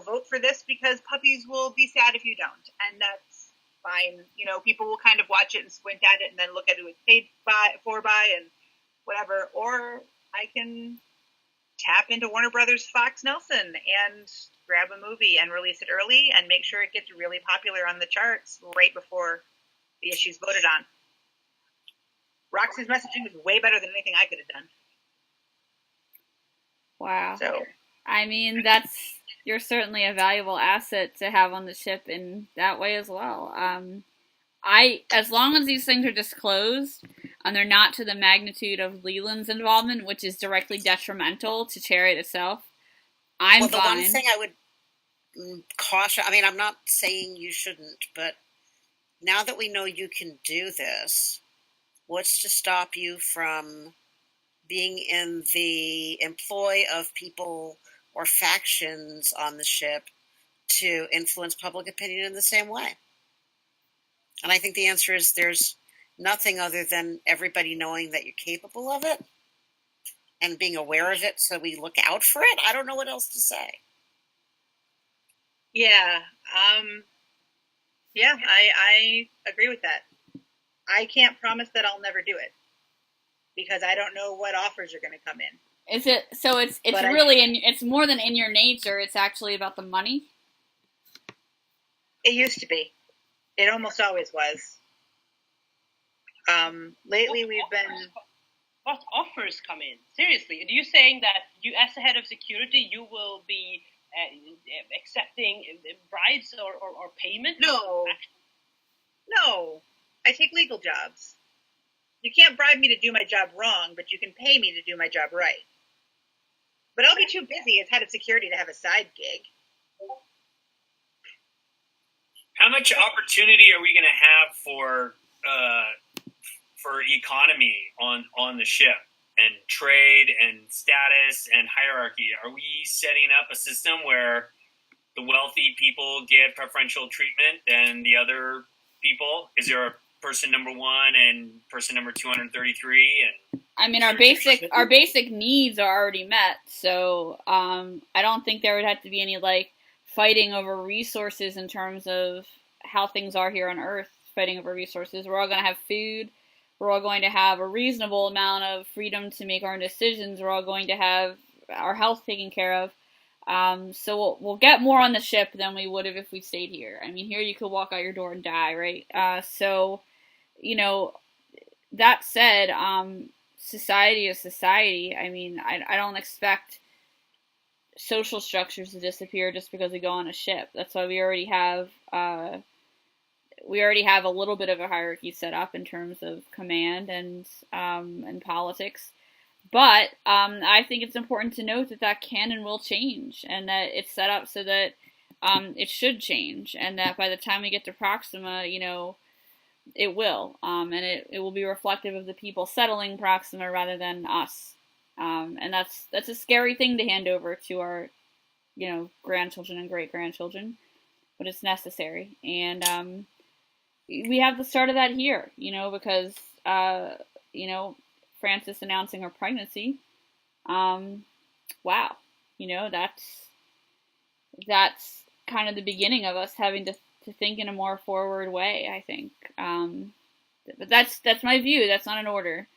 vote for this because puppies will be sad if you don't. And that's fine. People will kind of watch it and squint at it and then look at who it's paid for and whatever. Or I can tap into Warner Brothers Fox Nelson and grab a movie and release it early and make sure it gets really popular on the charts right before the issue's voted on. Roxy's messaging was way better than anything I could have done. Wow. So, I mean, you're certainly a valuable asset to have on the ship in that way as well. As long as these things are disclosed and they're not to the magnitude of Leland's involvement, which is directly detrimental to Chariot itself, I'm fine. Well, the one thing I would caution, I mean, I'm not saying you shouldn't, but now that we know you can do this, what's to stop you from being in the employ of people or factions on the ship to influence public opinion in the same way? And I think the answer is there's nothing other than everybody knowing that you're capable of it and being aware of it so we look out for it. I don't know what else to say. yeah. Yeah, I agree with that. I can't promise that I'll never do it because I don't know what offers are going to come in. Is it so? It's really it's more than in your nature. It's actually about the money. It used to be. It almost always was. Lately, we've been. What offers come in? Seriously, are you saying that you, as the head of security, you will be accepting bribes or payment? No. I take legal jobs. You can't bribe me to do my job wrong, but you can pay me to do my job right. But I'll be too busy as head of security to have a side gig. How much opportunity are we going to have for economy on the ship and trade and status and hierarchy? Are we setting up a system where the wealthy people get preferential treatment than the other people? Is there a person number 1 and person number 233? And I mean, our basic needs are already met, so I don't think there would have to be any fighting over resources in terms of how things are here on Earth. Fighting over resources, we're all going to have food. We're all going to have a reasonable amount of freedom to make our own decisions. We're all going to have our health taken care of. So we'll get more on the ship than we would have if we stayed here. I mean, here you could walk out your door and die, right? So, that said, society is society. I mean, I don't expect social structures to disappear just because we go on a ship. That's why we already have a little bit of a hierarchy set up in terms of command and politics. But I think it's important to note that that can and will change, and that it's set up so that it should change, and that by the time we get to Proxima, it will, and it will be reflective of the people settling Proxima rather than us. And that's a scary thing to hand over to our, grandchildren and great grandchildren, but it's necessary. And we have the start of that here, because Frances announcing her pregnancy. Wow, that's kind of the beginning of us having to think in a more forward way, I think. But that's my view. That's not an order.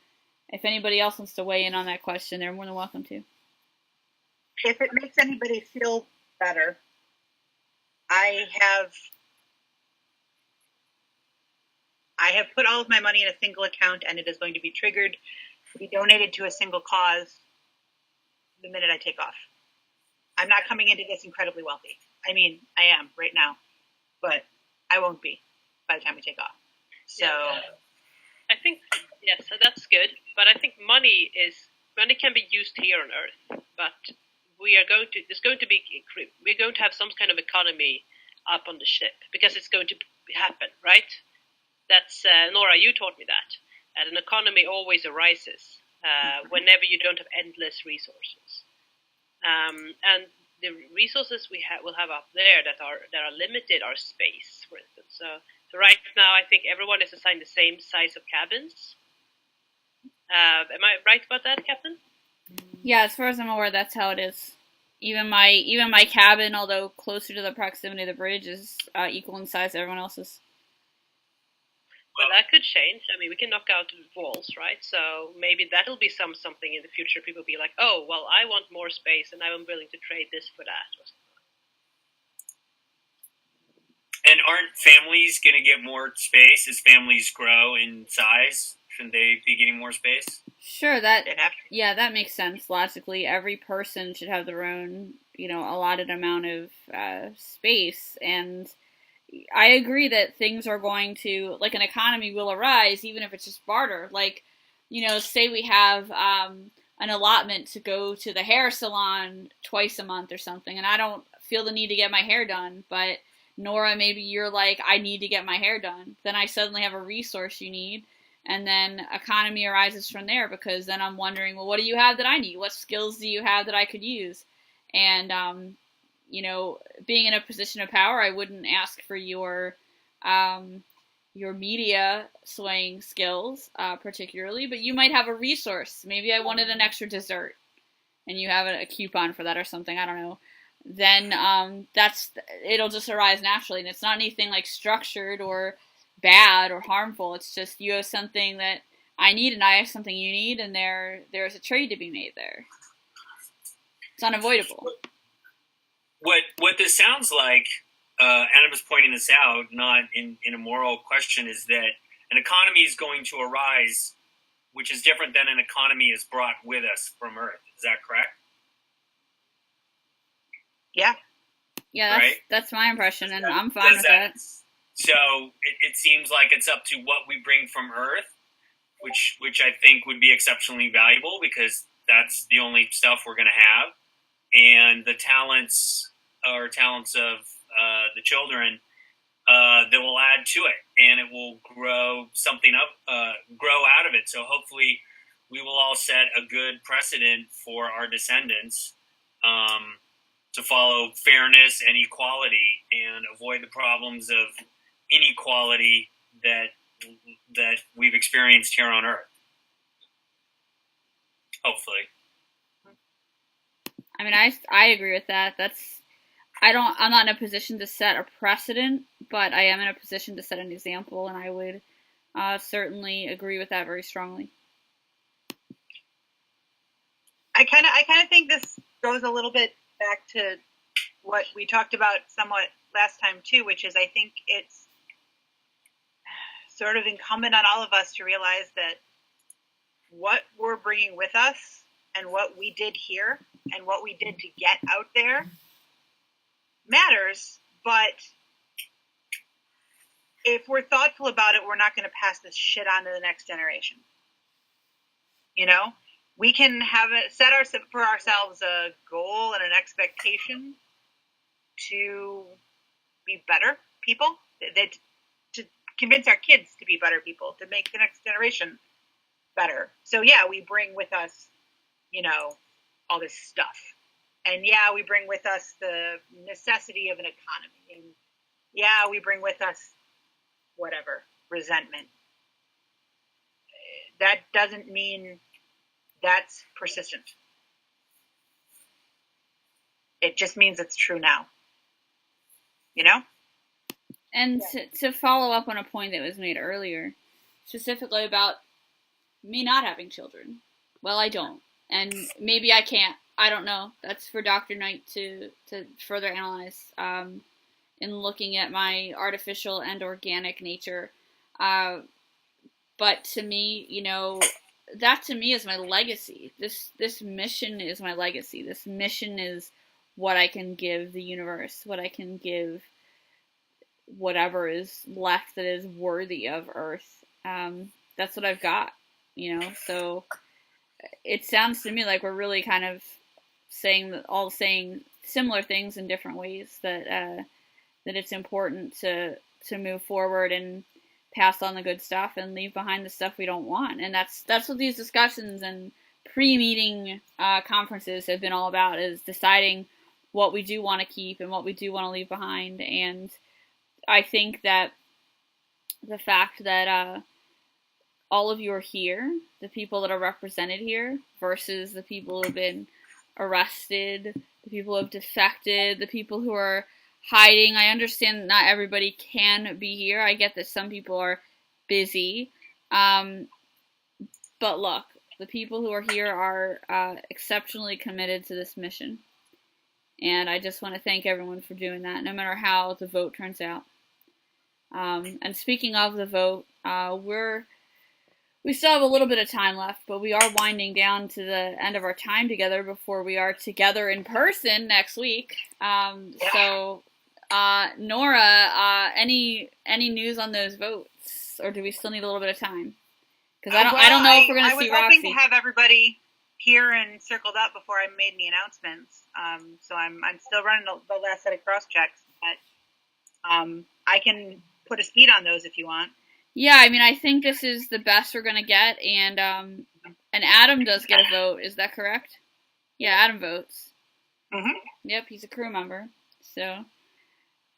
If anybody else wants to weigh in on that question, they're more than welcome to. If it makes anybody feel better, I have put all of my money in a single account, and it is going to be triggered to be donated to a single cause the minute I take off. I'm not coming into this incredibly wealthy. I mean, I am right now, but I won't be by the time we take off. So I think, yes, so that's good. But I think money can be used here on Earth, but we're going to have some kind of economy up on the ship because it's going to happen, right? That's Nora, you taught me that. And an economy always arises whenever you don't have endless resources. And the resources will have up there that are limited are space, for instance. So right now, I think everyone is assigned the same size of cabins. Am I right about that, Captain? Yeah, as far as I'm aware, that's how it is. Even my cabin, although closer to the proximity of the bridge, is equal in size to everyone else's. Well, that could change. I mean, we can knock out walls, right? So maybe that'll be something in the future. People will be like, oh, well, I want more space, and I'm willing to trade this for that. And aren't families going to get more space as families grow in size? Shouldn't they be getting more space? Sure, that makes sense. Logically, every person should have their own, allotted amount of space, and I agree that things are going to, like, an economy will arise, even if it's just barter. Like, say we have an allotment to go to the hair salon twice a month or something, and I don't feel the need to get my hair done, but Nora, maybe you're like, I need to get my hair done. Then I suddenly have a resource you need, and then economy arises from there, because then I'm wondering, well, what do you have that I need? What skills do you have that I could use? And, being in a position of power, I wouldn't ask for your media swaying skills, particularly, but you might have a resource. Maybe I wanted an extra dessert, and you have a coupon for that or something. I don't know. Then it'll just arise naturally, and it's not anything like structured or bad or harmful. It's just you have something that I need, and I have something you need, and there's a trade to be made there. It's unavoidable. What this sounds like, and I was pointing this out, not in a moral question, is that an economy is going to arise, which is different than an economy is brought with us from Earth. Is that correct? Yeah. Yeah, that's my impression, and I'm fine with that. So it seems like it's up to what we bring from Earth, which I think would be exceptionally valuable, because that's the only stuff we're going to have. And the talents of the children that will add to it, and it will grow something up, grow out of it. So hopefully we will all set a good precedent for our descendants to follow fairness and equality and avoid the problems of inequality that we've experienced here on Earth. Hopefully. I mean, I agree with that. I'm not in a position to set a precedent, but I am in a position to set an example, and I would certainly agree with that very strongly. I kind of think this goes a little bit back to what we talked about somewhat last time too, which is I think it's sort of incumbent on all of us to realize that what we're bringing with us and what we did here and what we did to get out there matters, but if we're thoughtful about it, we're not going to pass this shit on to the next generation. we can for ourselves a goal and an expectation to be better people, to convince our kids to be better people, to make the next generation better. So yeah, we bring with us, all this stuff. And yeah, we bring with us the necessity of an economy. And yeah, we bring with us whatever, resentment. That doesn't mean that's persistent. It just means it's true now. And to follow up on a point that was made earlier, specifically about me not having children. Well, I don't. And maybe I can't. I don't know. That's for Dr. Knight to further analyze in looking at my artificial and organic nature. But to me, that to me is my legacy. This mission is my legacy. This mission is what I can give the universe, what I can give whatever is left that is worthy of Earth. That's what I've got, so it sounds to me like we're really kind of saying similar things in different ways, that it's important to move forward and pass on the good stuff and leave behind the stuff we don't want. And that's what these discussions and pre-meeting conferences have been all about, is deciding what we do want to keep and what we do want to leave behind. And I think that the fact that all of you are here, the people that are represented here, versus the people who have been arrested, the people who have defected, the people who are hiding. I understand that not everybody can be here. I get that some people are busy. But look, the people who are here are exceptionally committed to this mission. And I just want to thank everyone for doing that, no matter how the vote turns out. And speaking of the vote, we still have a little bit of time left, but we are winding down to the end of our time together before we are together in person next week. So, Nora, any news on those votes, or do we still need a little bit of time? Because I don't know if we're going to see Roxy. I was hoping to have everybody here and circled up before I made any announcements. So I'm still running the last set of cross checks, but I can put a speed on those if you want. Yeah, I think this is the best we're gonna get, and Adam does get a vote. Is that correct? Yeah, Adam votes. Mm-hmm. Yep, he's a crew member. So,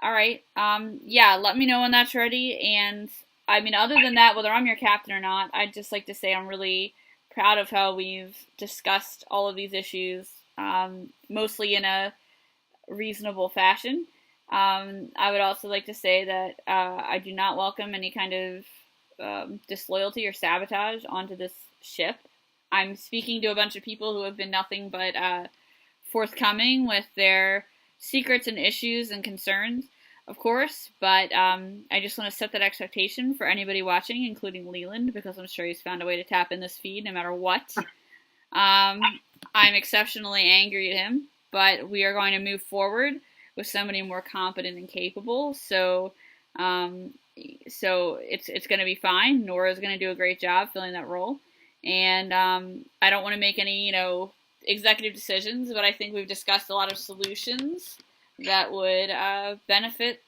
all right. Yeah, let me know when that's ready. And other than that, whether I'm your captain or not, I'd just like to say I'm really proud of how we've discussed all of these issues, mostly in a reasonable fashion. I would also like to say that I do not welcome any kind of disloyalty or sabotage onto this ship. I'm speaking to a bunch of people who have been nothing but forthcoming with their secrets and issues and concerns, of course, but I just want to set that expectation for anybody watching, including Leland, because I'm sure he's found a way to tap in this feed no matter what. I'm exceptionally angry at him, but we are going to move forward with somebody more competent and capable. So it's going to be fine. Nora's going to do a great job filling that role. And I don't want to make any, executive decisions, but I think we've discussed a lot of solutions that would benefit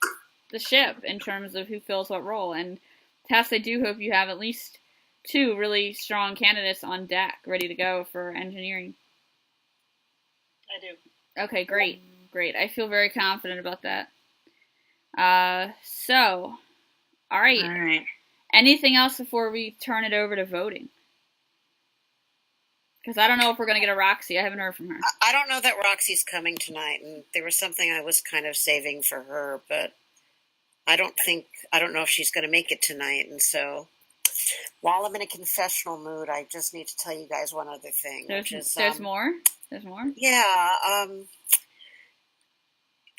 the ship in terms of who fills what role. And Tess, I do hope you have at least 2 really strong candidates on deck ready to go for engineering. I do. Okay, great. I feel very confident about that. So, all right. All right. Anything else before we turn it over to voting? Because I don't know if we're going to get a Roxy. I haven't heard from her. I don't know that Roxy's coming tonight, and there was something I was kind of saving for her, but I don't know if she's going to make it tonight. And so, while I'm in a confessional mood, I just need to tell you guys one other thing. There's more? There's more? Yeah.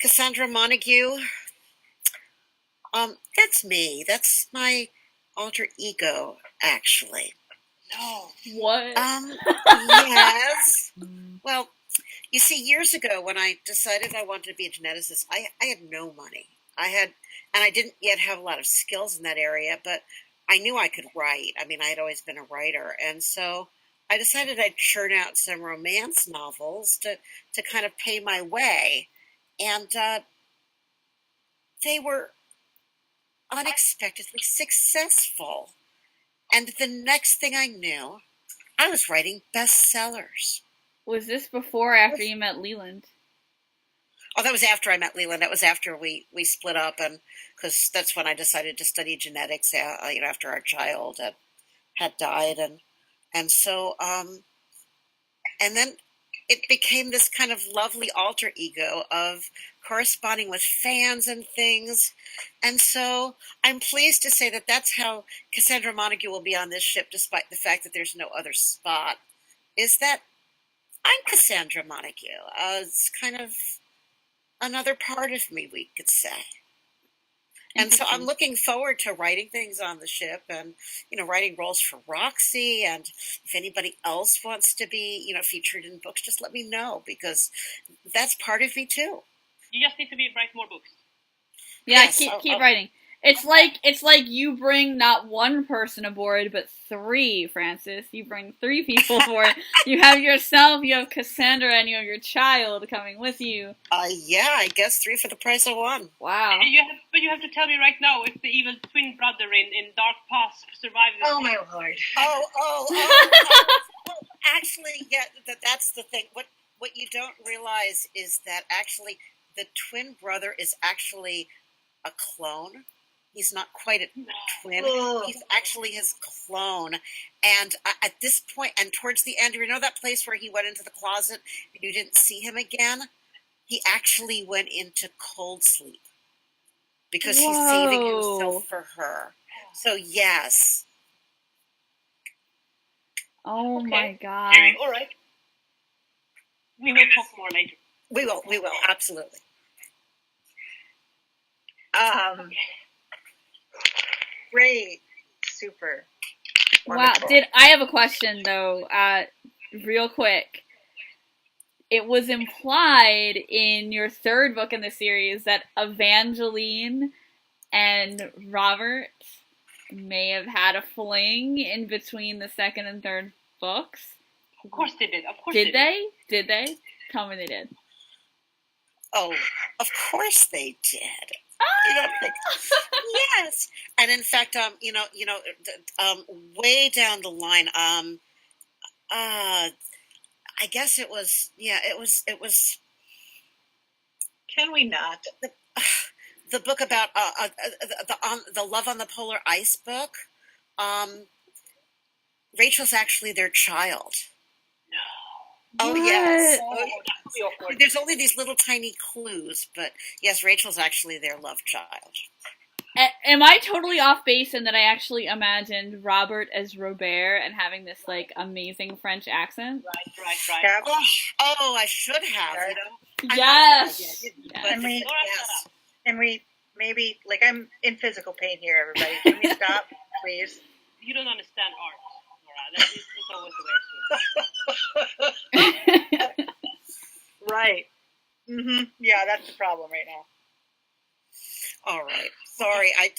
Cassandra Montague. That's me. That's my alter ego, actually. No. What? Yes. Well, you see, years ago when I decided I wanted to be a geneticist, I had no money. And I didn't yet have a lot of skills in that area, but I knew I could write. I had always been a writer. And so I decided I'd churn out some romance novels to kind of pay my way. And they were unexpectedly successful. And the next thing I knew, I was writing bestsellers. Was this before or after you met Leland? Oh, that was after I met Leland. That was after we split up, and because that's when I decided to study genetics. After our child had died, and so and then it became this kind of lovely alter ego of corresponding with fans and things. And so I'm pleased to say that that's how Cassandra Montague will be on this ship, despite the fact that there's no other spot, is that I'm Cassandra Montague. It's kind of another part of me, we could say. And so I'm looking forward to writing things on the ship and, writing roles for Roxy. And if anybody else wants to be, featured in books, just let me know, because that's part of me too. You just need to write more books. Yeah, Yes, keep writing. It's like you bring not one person aboard, but three, Francis. You bring three people aboard. You have yourself, you have Cassandra, and you have your child coming with you. Yeah, I guess 3 for the price of 1. Wow. But you have to tell me right now if the evil twin brother in Dark Past survived this. Oh my lord. Well, actually, yeah, that's the thing. What you don't realize is that actually the twin brother is actually a clone. He's not quite a twin. He's actually his clone. And at this point, and towards the end, you know that place where he went into the closet and you didn't see him again? He actually went into cold sleep because he's saving himself for her. So, yes. Oh my God. All right. We will talk more later. We will, absolutely. Great. Super. Wonderful. Wow. I have a question though, real quick. It was implied in your third book in the series that Evangeline and Robert may have had a fling in between the second and third books. Of course they did. Did they? Did they? Tell me they did. Oh, of course they did. Yes, and in fact, way down the line, I guess it was. Yeah, it was. Can we not? The book about the Love on the Polar Ice book. Rachel's actually their child. No. Oh yes. There's only these little tiny clues, but yes, Rachel's actually their love child. Am I totally off base in that I actually imagined Robert as Robert and having this like amazing French accent? Right. Oh, I should have. Yes. And we maybe, like, I'm in physical pain here, everybody. Can we stop, please? You don't understand art, Laura. It's always the way. Right. Mm-hmm. Yeah, that's the problem right now. All right. Sorry, I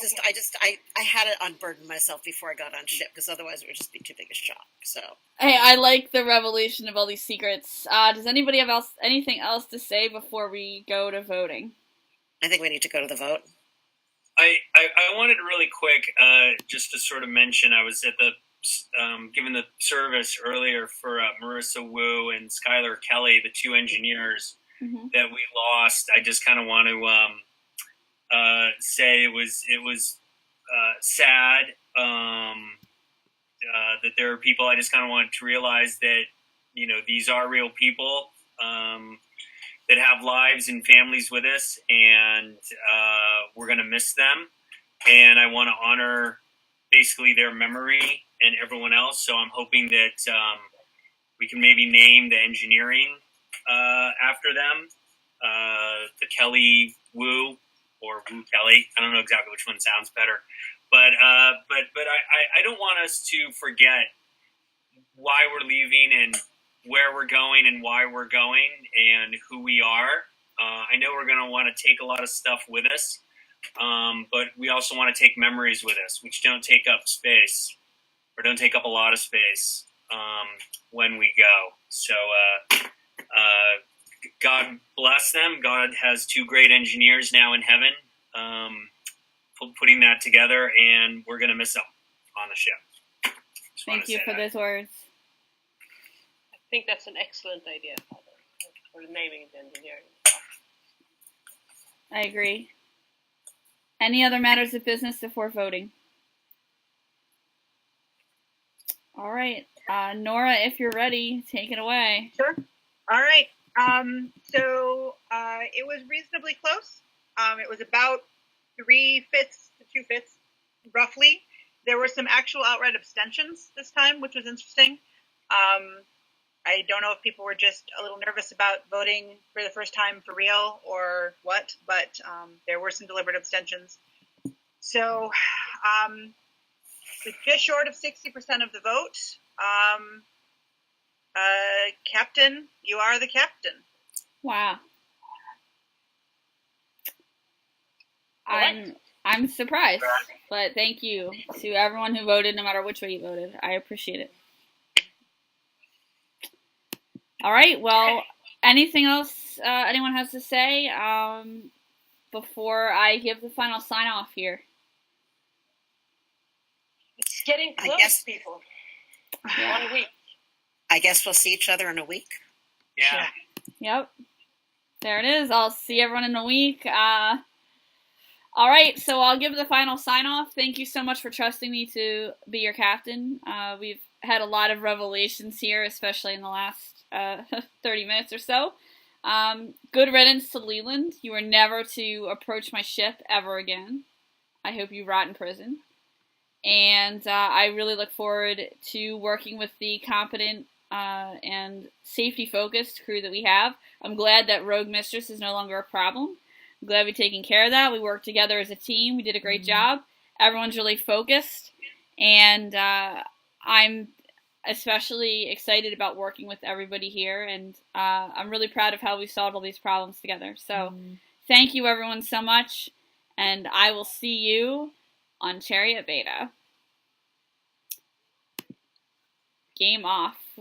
had to unburden myself before I got on ship, because otherwise it would just be too big a shock. So. Hey, I like the revelation of all these secrets. Does anybody have anything else to say before we go to voting? I think we need to go to the vote. I wanted really quick just to sort of mention, I was at the given the service earlier for Marissa Wu and Skylar Kelly, the 2 engineers that we lost. I just kind of want to say it was sad that there are people. I just kind of want to realize that these are real people that have lives and families with us, and we're going to miss them. And I want to honor basically their memory and everyone else. So I'm hoping that we can maybe name the engineering after them, the Kelly Wu or Wu Kelly. I don't know exactly which one sounds better, but I don't want us to forget why we're leaving and where we're going and why we're going and who we are. I know we're going to want to take a lot of stuff with us, but we also want to take memories with us, which don't take up space or don't take up a lot of space. when we go. So God bless them. God has two great engineers now in heaven, putting that together, and we're going to miss them on the ship. Thank you for those words. I think that's an excellent idea, Father, for naming the engineering. I agree. Any other matters of business before voting? All right. Nora, if you're ready, take it away. Sure. All right. So it was reasonably close. It was about 3/5 to 2/5, roughly. There were some actual outright abstentions this time, which was interesting. I don't know if people were just a little nervous about voting for the first time for real or what, but there were some deliberate abstentions. So it's just short of 60% of the vote. Captain, you are the captain. Wow. I'm surprised, but thank you to everyone who voted, no matter which way you voted. I appreciate it. All right. Well, anything else anyone has to say before I give the final sign off here? It's getting close, I guess, people. Yeah. 1 week. I guess we'll see each other in a week. Yeah. Yep. There it is. I'll see everyone in a week. All right, so I'll give the final sign-off. Thank you so much for trusting me to be your captain. We've had a lot of revelations here, especially in the last 30 minutes or so. Good riddance to Leland. You are never to approach my ship ever again. I hope you rot in prison. And I really look forward to working with the competent and safety-focused crew that we have. I'm glad that Rogue Mistress is no longer a problem. I'm glad we're taking care of that. We worked together as a team. We did a great job. Everyone's really focused. And I'm especially excited about working with everybody here. And I'm really proud of how we solved all these problems together. So thank you, everyone, so much. And I will see you on Chariot Beta. Game off.